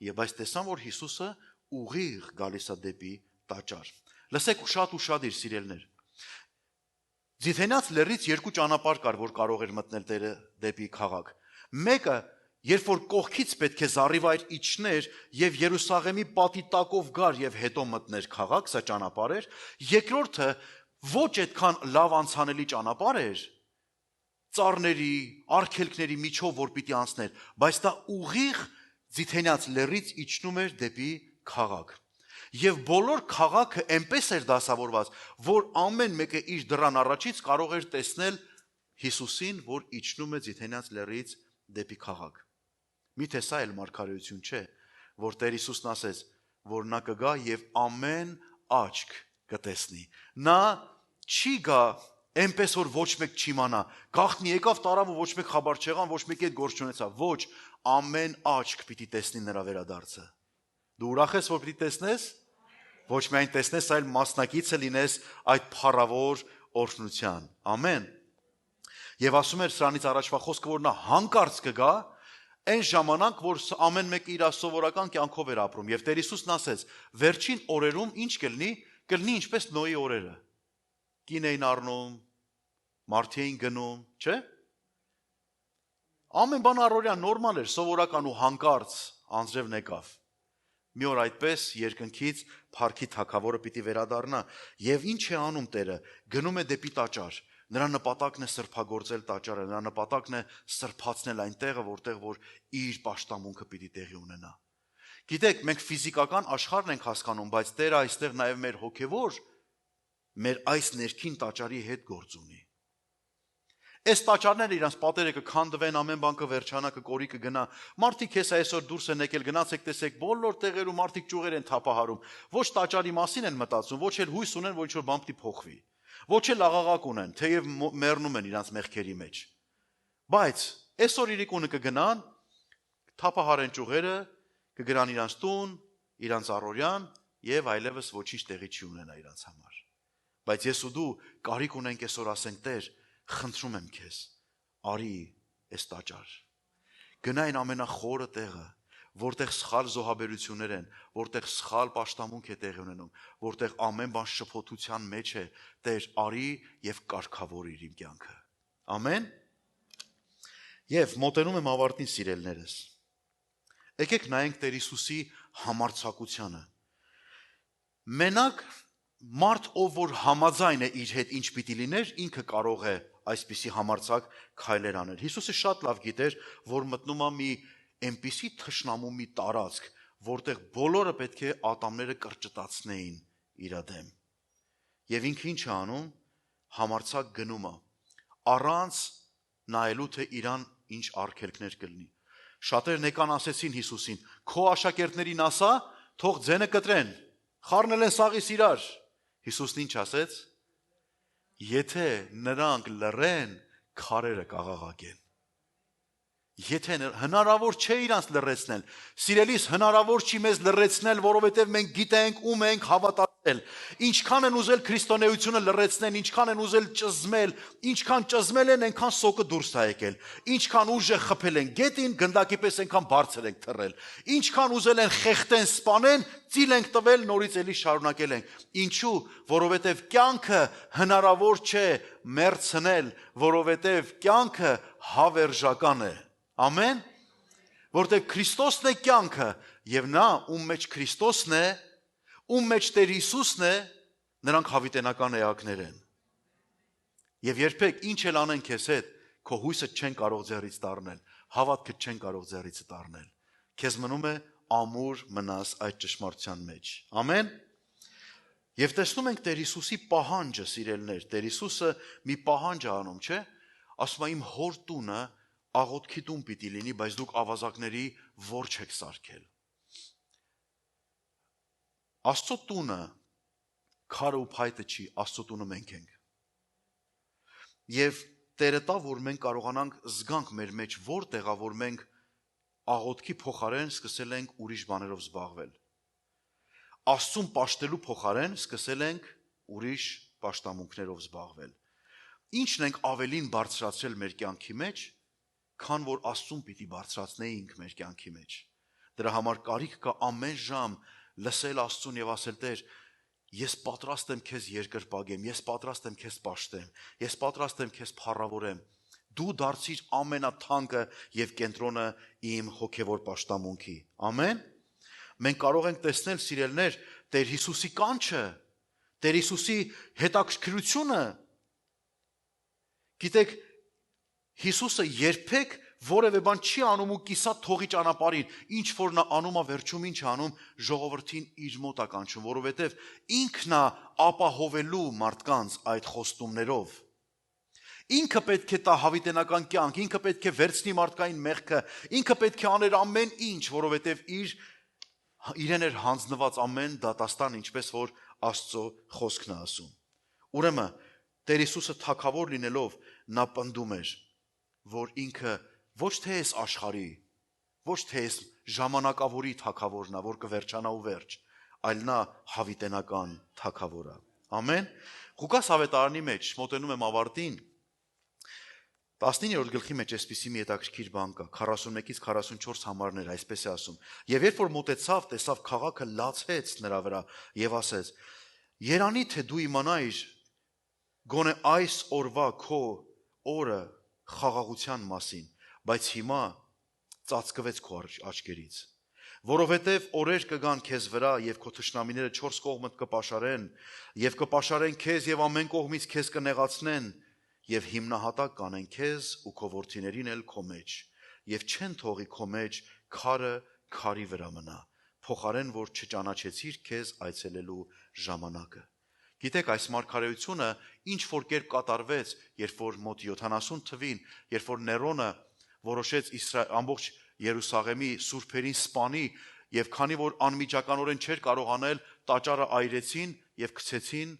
եւ այս տեսան, որ Հիսուսը ուղիղ գալիս է դեպի տաճար։ Լսեք ուշադիր սիրելներ։ Ձիթենաց լեռից երկու ճանապարհ կար, որ կարող էր մտնել Տերը դեպի քաղաք։ Մեկը, երբ որ կողքից պետք է զառիվայր իջներ եւ Երուսաղեմի պատի տակով գար եւ հետո մտներ քաղաք, սա ճանապարհ էր։ Երկրորդը ոչ այդքան լավ անցանելի ճանապարհ էր, ծառների, արգելքների միջով որ պիտի անցներ, բայց դա ուղիղ Ձիթենաց լեռից իջնում էր դեպի քաղաք։ Եվ բոլոր քաղաքը այնպես էր դասավորված, որ ամեն մեկը իր դռան առաջից կարող էր տեսնել Հիսուսին, որ իջնում է Ձիթենաց լեռից դեպի քաղաք։ Միթե սա էլ մարգարեություն չէ, որ Տեր Հիսուսն ասեց, որ նա կգա եւ ամեն աչք կտեսնի։ Նա չի գա այնպես որ ոչ մեկ չիմանա, գաղտնի եկավ տարավ ու ոչ մեկ խաբար չեղան, ոչ մեկի հետ գործ չունեցավ, ոչ, ամեն աչք պիտի տեսնի նրա վերադարձը։ Դու ուրախ ես, որ պիտի տեսնես, ոչ միայն տեսնես, այլ մասնակիցը լինես այդ փառավոր օրհնության։ Ամեն։ Եվ ասում էր սրանից առաջվա խոսքը, որ նա հանկարծ կգա, այն ժամանակ, որ ամեն մեկը իր սովորական կյանքով էր ապրում, եւ Տեր Հիսուսն ասեց, վերջին օրերում ինչ կլինի, կլինի ինչպես Նոյի օրերը։ Կին էին առնում, մարդի էին գնում, չէ՞։ Ամեն բան առօրյա նորմալ էր, սովորական ու հանկարծ անձրևն եկավ։ Մի օր այդպես երկնքից Փարքի թագավորը պիտի վերադառնա, եւ ինչ է անում Տերը, գնում է դեպի տաճար։ Նրա նպատակն է սրբագործել տաճարը, նրա նպատակն է սրբացնել այն տեղը, որտեղ որ իր պաշտամունքը պիտի տեղի ունենա։ Գիտեք, մենք ֆիզիկական աշխարհն ենք հասկանում, բայց Տերը այստեղ նաեւ մեր հոգեվոր, մեր այս ներքին տաճարի հետ գործ ունի։ Այս տաճարները իրանց պատերը կքանդվեն, ամեն բան կվերջանա, կկորի կգնա։ Մարդիկ հեսա այսօր դուրս են եկել, գնացեք տեսեք, բոլոր տեղերում մարդիկ ճյուղեր են թափահարում։ Ոչ տաճարի մասին են մտածում, ոչ էլ հույս ունեն, որ ինչ-որ բան պիտի փոխվի։ Ոչ էլ աղաղակ ունեն, թեև մեռնում են իրանց մեղքերի մեջ։ Բայց այսօր իրիկունը կգնան, թափահարեն ճյուղերը, կգրան իրանց տուն, իրանց առօրյան եւ այլևս ոչինչ տեղի չի ունենա իրանց համար։ Բայց ես ու դու կարիք ունենք այսօր ասենք Տեր, խնդրում եմ քեզ, արի այս տաճար։ Գնա այն ամենախորը տեղը, որտեղ սխալ զոհաբերություններ են, որտեղ սխալ պաշտամունք է տեղի ունենում, որտեղ ամեն բան շփոթության մեջ է, Տեր, արի եւ կարգավորիր իմ կյանքը։ Ամեն։ Եվ մոտենում եմ ավարտին, սիրելիներս։ Եկեք նայենք Տեր Հիսուսի համարձակությանը։ Մենակ մարդ, ով որ համաձայն է իր հետ ինչ պիտի լիներ, ինքը կարող է այսպիսի համարձակ քայլեր անել։ Հիսուսը շատ լավ գիտեր, որ մտնում է մի այնպիսի թշնամու մի տարածք, որտեղ բոլորը պետք է ատամները կրճտացնեին իր դեմ։ Եվ ինքը ինչ է անում, համարձակ գնում է, առանց նայելու թե իրան ինչ արգելքներ կլինի։ Շատերն եկան ասեցին Հիսուսին, քո աշակերտներին ասա, թող ձենը կտրեն, խառնել են սաղից իրար։ Հիսուսն ինչ ասեց. Եթե նրանք լռեն, քարերը կաղաղակեն։ Եթե հնարավոր չէ իրանց լռեցնել, սիրելիս, հնարավոր չի մեզ լռեցնել, որովհետև մենք գիտենք ում ենք հավատացել։ Ինչքան են ուզել քրիստոնեությունը լռեցնել, ինչքան են ուզել ճզմել, ինչքան ճզմել են, այնքան սոկը դուրս է եկել։ Ինչքան ուժեղ խփել են գետին, գնդակի պես այնքան բարձր ենք թռել։ Ինչքան ուզել են խեղդեն, սպանեն, ծիլ ենք տվել, նորից էլի շարունակել ենք։ Ինչու? Որովհետև կյանքը հնարավոր չէ մերցնել, որովհետև կյանքը հավերժական է։ Ամեն, որտեղ Քրիստոսն է կյանքը եւ նա ում մեջ Քրիստոսն է, ում մեջ Տեր Հիսուսն է, նրանք հավիտենական էակներ են։ Եվ երբեք ինչ էլ անեն քեզ հետ, քո հույսը չեն կարող ձեռից դառնել, հավատքը չեն կարող ձեռից դառնել։ Քեզ մնում է ամուր մնաս այդ ճշմարտության մեջ։ Ամեն։ Եվ տեսնում ենք Տեր Հիսուսի պահանջը, սիրելներ, Տեր Հիսուսը մի պահանջ է անում, չէ՞։ Ասում է իմ հոր տունը աղոթքի տուն պիտի լինի, բայց դուք ավազակների ворջ եք սարքել։ Աստծո տունը քարը ու փայտը չի, Աստծո տունը մենք ենք։ Եվ Տերը տա, որ մենք կարողանանք զգանք մեր մեջ որտեղա, որ մենք աղոթքի փոխարեն սկսել ենք ուրիշ բաներով զբաղվել։ Աստծուն պաշտելու փոխարեն սկսել ենք ուրիշ պաշտամունքներով զբաղվել։ Ինչն ենք ավելին բարձրացրել մեր կյանքի մեջ, քան որ Աստծուն պիտի բարձրացնեինք մեր կյանքի մեջ։ Դրա համար կարիք կա ամեն ժամ լսել Աստծուն եւ ասել Տեր, ես պատրաստ եմ քեզ երկրպագեմ, ես պատրաստ եմ քեզ պաշտեմ, ես պատրաստ եմ քեզ փառավորեմ։ Դու դարձիր ամենաթանկը եւ կենտրոնը իմ հոգեվոր պաշտամունքի։ Ամեն։ Մենք կարող ենք տեսնել, սիրելներ, Տեր Հիսուսի կանչը, Տեր Հիսուսի հետաքրքրությունը։ Գիտեք, Հիսուսը երբեք որևէ բան չի անում ու կիսա թողի ճանապարհին, ինչ որ նա անում է վերջում ինչ անում, ժողովրդին իր մոտ է կանչում, որովհետև ինքն է ապահովելու մարդկանց այդ խոստումներով։ Ինքը պետք է տա հավիտենական կյանք, ինքը պետք է վերցնի մարդկային մեղքը, ինքը պետք է աներ ամեն ինչ, որովհետև իրեն էր հանձնված ամեն դատաստան, ինչպես որ Աստծո խոսքն է ասում։ Ուրեմն Տեր Հիսուսը թագավոր լինելով նա պնդում էր, որ ինքը ոչ թե այս աշխարհի, ոչ թե այս ժամանակավորի թագավորն է, որ կվերջանա ու վերջ, այլ նա հավիտենական թագավոր է։ Ամեն։ Ղուկաս ավետարանի մեջ մոտենում եմ ավարտին 19-րդ գլխի մեջ այսպիսի մի հետաքրքիր բան կա, 41-ից 44 համարներ, այսպես է ասում։ Եվ երբ որ մոտեցավ, տեսավ քաղաքը լացեց նրա վրա եւ ասեց. Երանի թե դու իմանայիր գոնե այս օրվա քո օրը խաղաղության մասին, բայց հիմա ծածկվեց քո աչքերից, որովհետև օրեր կգան քեզ վրա եւ քո թշնամիները 4 կողմդ կպաշարեն եւ կպաշարեն քեզ եւ ամեն կողմից քեզ կնեղացնեն եւ հիմնահատակ կանեն քեզ ու քո որդիներին էլ քո մեջ եւ չեն թողի քո մեջ քարը քարի վրա մնա, փոխարեն որ չճանաչեցիր քեզ այցելելու ժամանակը։ Գիտեք, այս մարգարեությունը ինչ որ կերպ կատարվեց, երբ որ մոտ 70 թվին, երբ որ Ներոնը որոշեց ամբողջ Երուսաղեմի սուրբերին սպանի եւ քանի որ անմիջականորեն չէր կարող անել, տաճարը այրեցին եւ գցեցին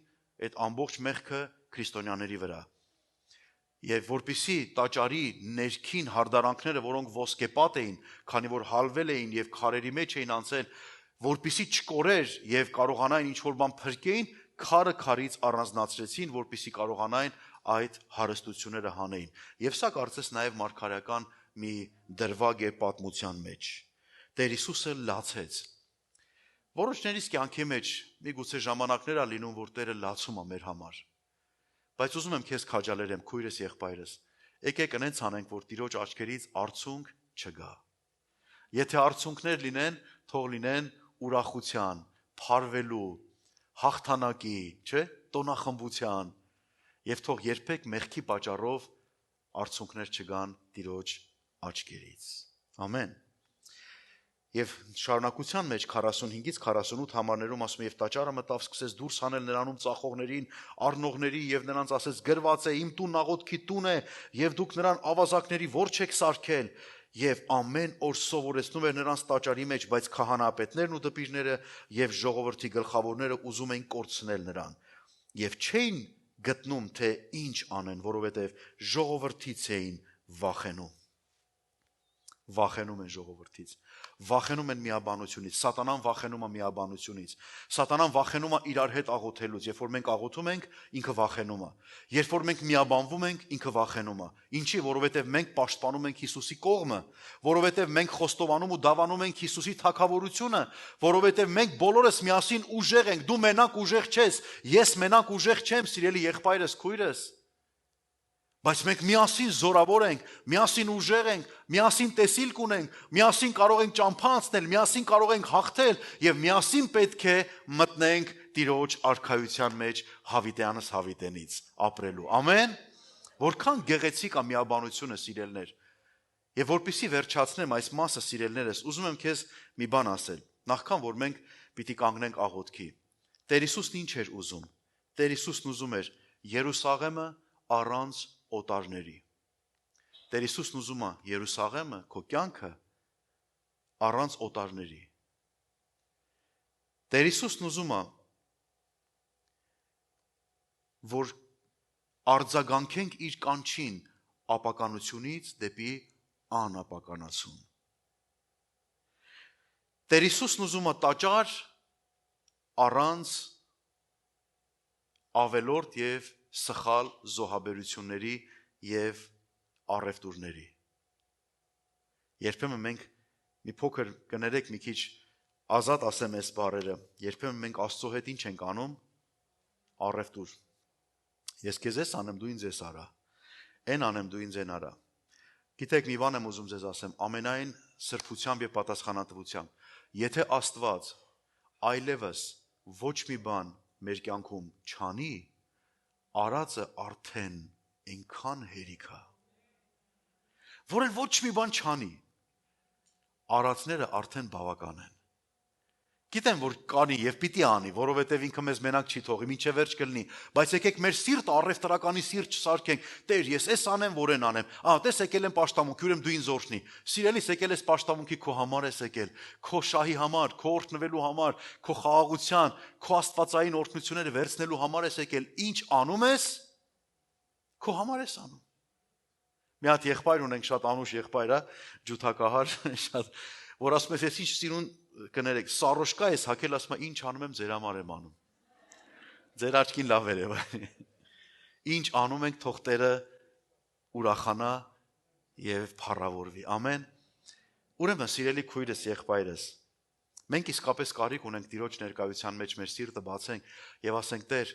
այդ ամբողջ մեղքը քրիստոնյաների վրա։ Եվ որպիսի տաճարի ներքին հարդարանքները, որոնք ոսկեպատ էին, քանի որ հալվել էին եւ քարերի մեջ էին անցել, որպիսի չկորեր եւ կարողանային ինչ որ բան փրկեին, քարը քարից առանձնացրեցին, որպիսի կարողանային այդ հարստությունները հանեին։ Եվ սա կարծես նաեւ մարգարեական մի դրվագ է պատմության մեջ։ Տեր Հիսուսը լացեց։ Որոշներիս կյանքի մեջ միգուցե ժամանակներ ա լինում, որ Տերը լացում է մեր համար։ Բայց ուզում եմ քեզ քաջալերեմ, քույրս, եղբայրս, եկեք այնց անենք, որ Տիրոջ աչքերից արցունք չգա։ Եթե արցունքներ լինեն, թող լինեն ուրախության, փառվելու, հաղթանակի, չէ՞, տոնախմբության, եւ թող երբեք մեղքի պատճառով արցունքներ չգան Տիրոջ աչքերից։ Ամեն։ Եվ շարունակության մեջ 45-ից 48 համարներում ասում է, եւ տաճարը մտավ, սկսեց դուրս հանել նրանում ծախողներին, առնողների եւ նրանց ասեց. գրված է իմ տունն աղոթքի տուն է եւ դուք նրան ավազակների ворջ եք սարքել։ Եվ ամեն օր սովորեցնում էր նրանց տաճարի մեջ, բայց քահանապետներն ու դպիրները եւ ժողովրդի գլխավորները ուզում էին կորցնել նրան եւ չէին գտնում թե ինչ անեն, որովհետեւ ժողովրդից էին վախենում։ Վախենում են ժողովրդից, վախենում են միաբանությունից, սատանան վախենում է միաբանությունից, սատանան վախենում է իրար հետ աղոթելուց, երբ որ մենք աղոթում ենք, ինքը վախենում է, երբ որ մենք միաբանվում ենք, ինքը վախենում է, ինչի, որովհետև մենք պաշտպանում ենք Հիսուսի կողմը, որովհետև մենք խոստովանում ու դավանում ենք Հիսուսի թագավորությունը, որովհետև մենք բոլորս միասին ուժեղ ենք, դու մենակ ուժեղ չես, ես մենակ ուժեղ չեմ, սիրելի եղբայրս, քույրս, բայց մենք միասին զորավոր ենք, միասին ուժեղ ենք, միասին տեսիլք ունենք, միասին կարող ենք ճամփա անցնել, միասին կարող ենք հաղթել եւ միասին պետք է մտնենք Տիրոջ արքայության մեջ հավիտյանս հավիտենից ապրելու։ Ամեն։ Որքան գեղեցիկ է միաբանությունը, սիրելներ։ Եվ որպեսզի վերջացնեմ այս մասը, սիրելներս, ուզում եմ քեզ մի բան ասել։ Նախքան որ մենք պիտի կանգնենք աղոթքի։ Տեր Հիսուսն ինչ էր ուզում։ Տեր Հիսուսն ուզում էր Երուսաղեմը առանց օտարների։ Տեր Հիսուսն ուզում է Երուսաղեմը, քո կյանքը առանց օտարների։ Տեր Հիսուսն ուզում է, որ արձագանքենք իր կանչին ապականությունից դեպի անապականացում։ Տեր Հիսուսն ուզում է տաճար առանց ավելորդ եւ սխալ զոհաբերությունների եւ առևտուրների։ Երբեմն մենք մի փոքր կներեք մի քիչ ազատ ասեմ այս բառերը, երբեմն մենք Աստծո հետ ինչ ենք անում, առևտուր։ Ես քեզ ես անեմ, դու ինձ ես արա, այն անեմ, դու ինձ են արա։ Գիտեք, մի բան եմ ուզում ձեզ ասեմ, ամենայն սրբությամբ եւ պատասխանատվությամբ, եթե Աստված այլևս ոչ մի բան մեր կյանքում չանի, արածը արդեն այնքան հերիք է, որ ոչ մի բան չանի, արածները արդեն բավական են։ Գիտեմ, որ կանի եւ պիտի անի, որովհետեւ ինքը մեզ մենակ չի թողի, մինչեւ վերջ կլինի, բայց եկեք մեր սիրտը առևտրականի սիրտ չսարքենք։ Տեր, ես էս անեմ, որ են անեմ։ Տես եկել եմ պաշտամունք, ուրեմն դու ինձ օրհնի։ Սիրելիս, եկել ես պաշտամունքի քո համար ես եկել, քո շահի համար, քո օրհնվելու համար, քո խաղաղության, քո աստվածային օրհնությունները վերցնելու համար ես եկել։ Ինչ անում ես, քո համար ես անում։ Մի հատ եղբայր ունենք, շատ անուշ եղբայր է, ջութակահար, շատ, որ ասում ես, ես ինչ սիրուն կներեք, սարոշկա ես հակել, ասում է, ինչ անում եմ, ձեր համար եմ անում։ Ձեր աչքին լավ էր, ինչ անում ենք, թող Տերը ուրախանա եւ փառավորվի։ Ամեն։ Ուրեմն, սիրելի քույրս, եղբայրս, մենք իսկապես կարիք ունենք Տիրոջ ներկայության մեջ մեր սիրտը բացենք եւ ասենք, Տեր,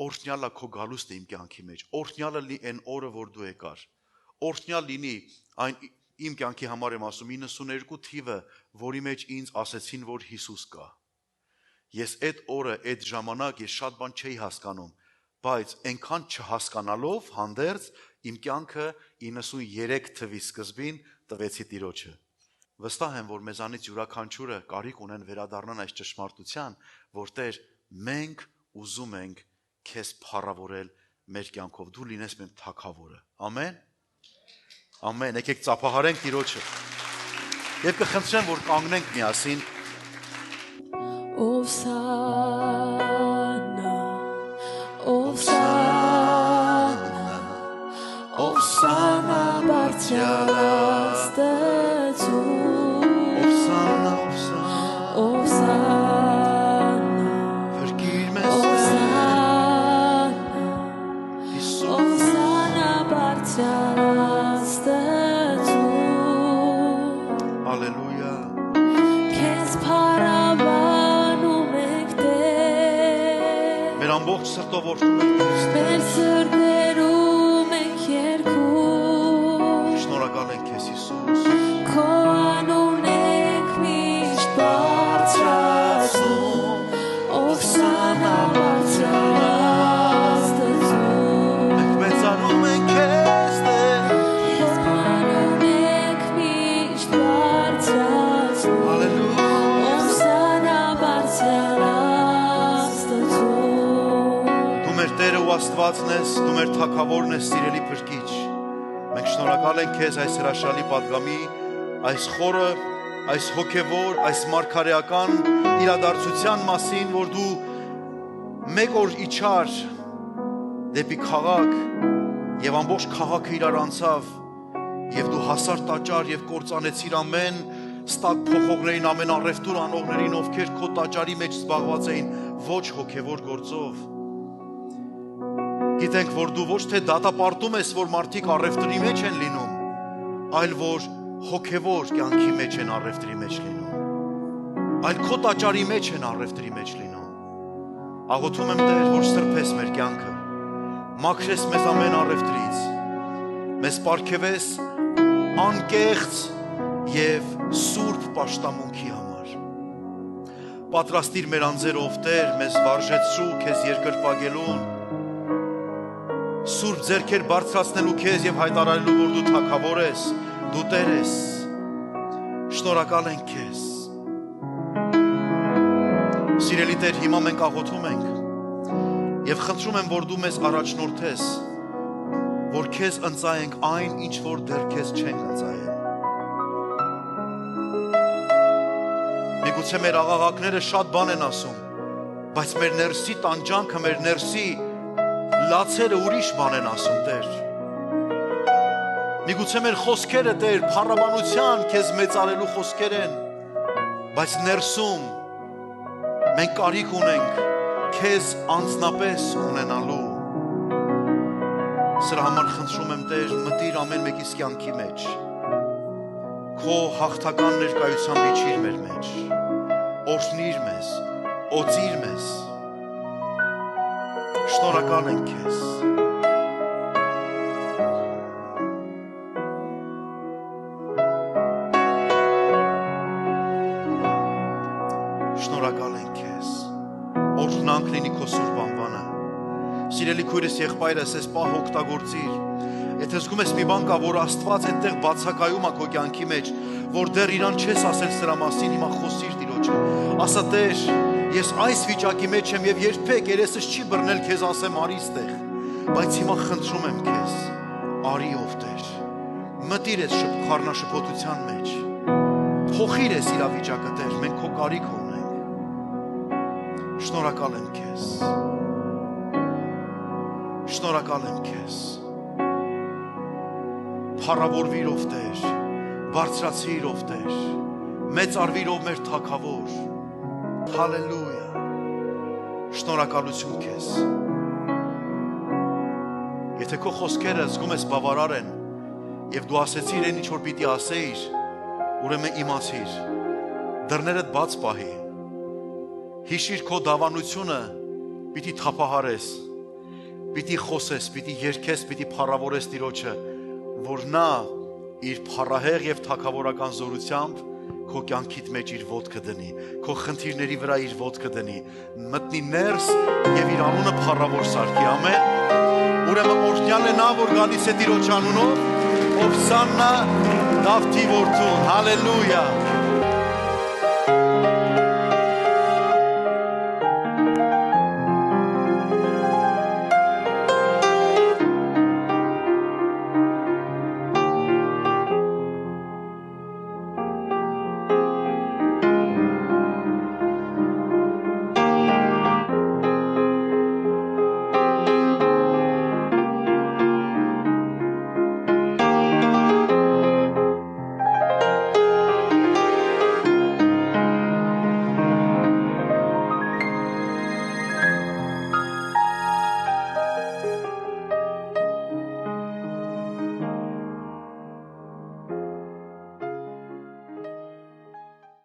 օրհնյալը քո գալուստը իմ կյանքի մեջ, օրհնյալը լի այն օրը, որ դու եկար, օրհնյալ լինի այն իմ կյանքի համար եմ ասում 92 թիվը, որի մեջ ինձ ասեցին, որ Հիսուս կա։ Ես այդ օրը, այդ ժամանակ ես շատ բան չէի հասկանում, բայց այնքան չհասկանալով հանդերձ իմ կյանքը 93 թվի սկզբին տվեցի Տիրոջը։ Վստահ եմ, որ մեզանից յուրաքանչյուրը կարիք ունեն վերադառնան այս ճշմարտության, որ Տեր, մենք ուզում ենք քեզ փառավորել մեր կյանքով, դու լինես մեր թագավորը։ Ամեն։ Ամեն, եկեք ծափահարենք Տիրոջը։ Եվ կխնդրեմ, որ կանգնենք միասին։ Ովսանա, Ովսանա, Ովսանա բարձրալ Աստծուն, Ովսանա, Ովսանա, Ովսանա, Փրկիր մեզ, Ովսանա, Հիսուս, Ովսանա բարձրալ Հալելույա։ Քեզ փառաբանում ենք Տեր, Մեր ամբողջ սրտով օրհնում ենք քեզ, մեր սրտերում ենք երգում, շնորհակալ ենք քեզ Հիսուս։ քո անունն ենք միշտ բարձրացնում, Ովսանա բարձրալ Աստծուն, Մենք մեծանում ենք քեզ, Տեր։ քեզ փառում ենք միշտ բարձրացնում, Հալելույա։ Ովսանա բարձրալ Աստծուն։ Դու մեր Տերը ու Աստվածն ես, դու մեր թագավորն ես, սիրելի Փրկիչ։ Մենք շնորհակալ ենք քեզ այս հրաշալի պատգամի, այս խորը, այս հոգևոր, այս մարգարեական իրադարձության մասին, որ դու մեկ օր իջար դեպի քաղաք եւ ամբողջ քաղաքը իրար անցավ եւ դու հասար տաճար եւ կործանեցիր ամեն ստակ փոխողներին, ամեն առևտուր անողներին, ովքեր քո տաճարի մեջ զբաղված էին ոչ հոգևոր գործով։ Գիտենք, որ դու ոչ թե դատապարտում ես, որ մարդիկ առևտրի մեջ են լինում, այլ որ հոգևոր կյանքի մեջ են առևտրի մեջ լինում, այլ քո տաճարի մեջ են առևտրի մեջ լինում։ Աղոթում եմ Տեր, որ սրբես մեր կյանքը, մաքրես մեզ ամեն առևտրից, մեզ պարգևես անկեղծ եւ սուրբ պաշտամունքի համար։ Պատրաստիր մեր անձերով Տեր, մեզ վարժեցրու քեզ երկրպագելուն, Սուրբ ձեռքեր բարձրացնելու քեզ եւ հայտարարելու, որ դու թագավոր ես, դու Տեր ես։ Շնորհակալ ենք քեզ։ Սիրելի Տեր, հիմա մենք աղոթում ենք եւ խնդրում եմ, որ դու մեզ առաջնորդես, որ քեզ ընծայենք այն, ինչ որ դեռ քեզ չենք ընծայել։ Միգուցե մեր աղաղակները շատ բան են ասում, բայց մեր ներսի տանջանքը, մեր ներսի լացերը ուրիշ բան են ասում, Տեր։ Միգուցե մեր խոսքերը, Տեր, փառաբանության քեզ մեծարելու խոսքեր են, բայց ներսում մենք կարիք ունենք քեզ անձնապես ունենալու։ Սրա համար խնդրում եմ, Տեր, մտիր ամեն մեկիս կյանքի մեջ, քո հաղթական ներկայությամբ իջիր մեր մեջ, օրհնիր մեզ, օծիր մեզ։ Շնորհակալ ենք քեզ։ Շնորհակալ ենք քեզ։ Օրհնանք լինի քո սուրբ անվանը։ Սիրելի քույրս, եղբայրս, այս պահը օգտագործիր։ Եթե զգում ես մի բան կա, որ Աստված այդտեղ բացակայում է քո կյանքի մեջ, որ դեռ իրան չես ասել սրա մասին, հիմա խոսիր Տիրոջը։ Ասա, Տեր, ես այս վիճակի մեջ եմ եւ երբեք երեսս չի բռնել քեզ ասեմ արի ստեղ, բայց հիմա խնդրում եմ քեզ, արի ով Տեր, մտիր ես խառնաշփոթության մեջ, փոխիր ես իրավիճակը Տեր, մենք քո կարիք ունենք։ Շնորհակալ եմ քեզ։ Շնորհակալ եմ քեզ։ Փառավորվիր ով Տեր, բարձրացիր ով Տեր, մեծարվիր ով մեր թագավոր։ Հալելույա։ Շնորհակալություն քեզ։ Եթե քո խոսքերը զգում ես բավարար են եւ դու ասեցիր այն ինչ որ պիտի ասեիր, ուրեմն իմացիր, դռներդ բաց պահի։ Հիշիր քո դավանությունը, պիտի թափահարես, պիտի խոսես, պիտի երգես, պիտի փառավորես Տիրոջը, որ նա իր փառահեղ եւ թագավորական զորությամբ քո կյանքիդ մեջ իր ոտքը դնի, քո խնդիրների վրա իր ոտքը դնի, մտնի ներս եւ իր անունը փառավոր սարքի, ամեն։ Ուրեմն օրհնյալ է նա, որ գալիս է Տիրոջ անունով, ով Սաննա Դավթի որդուն, հալելույա։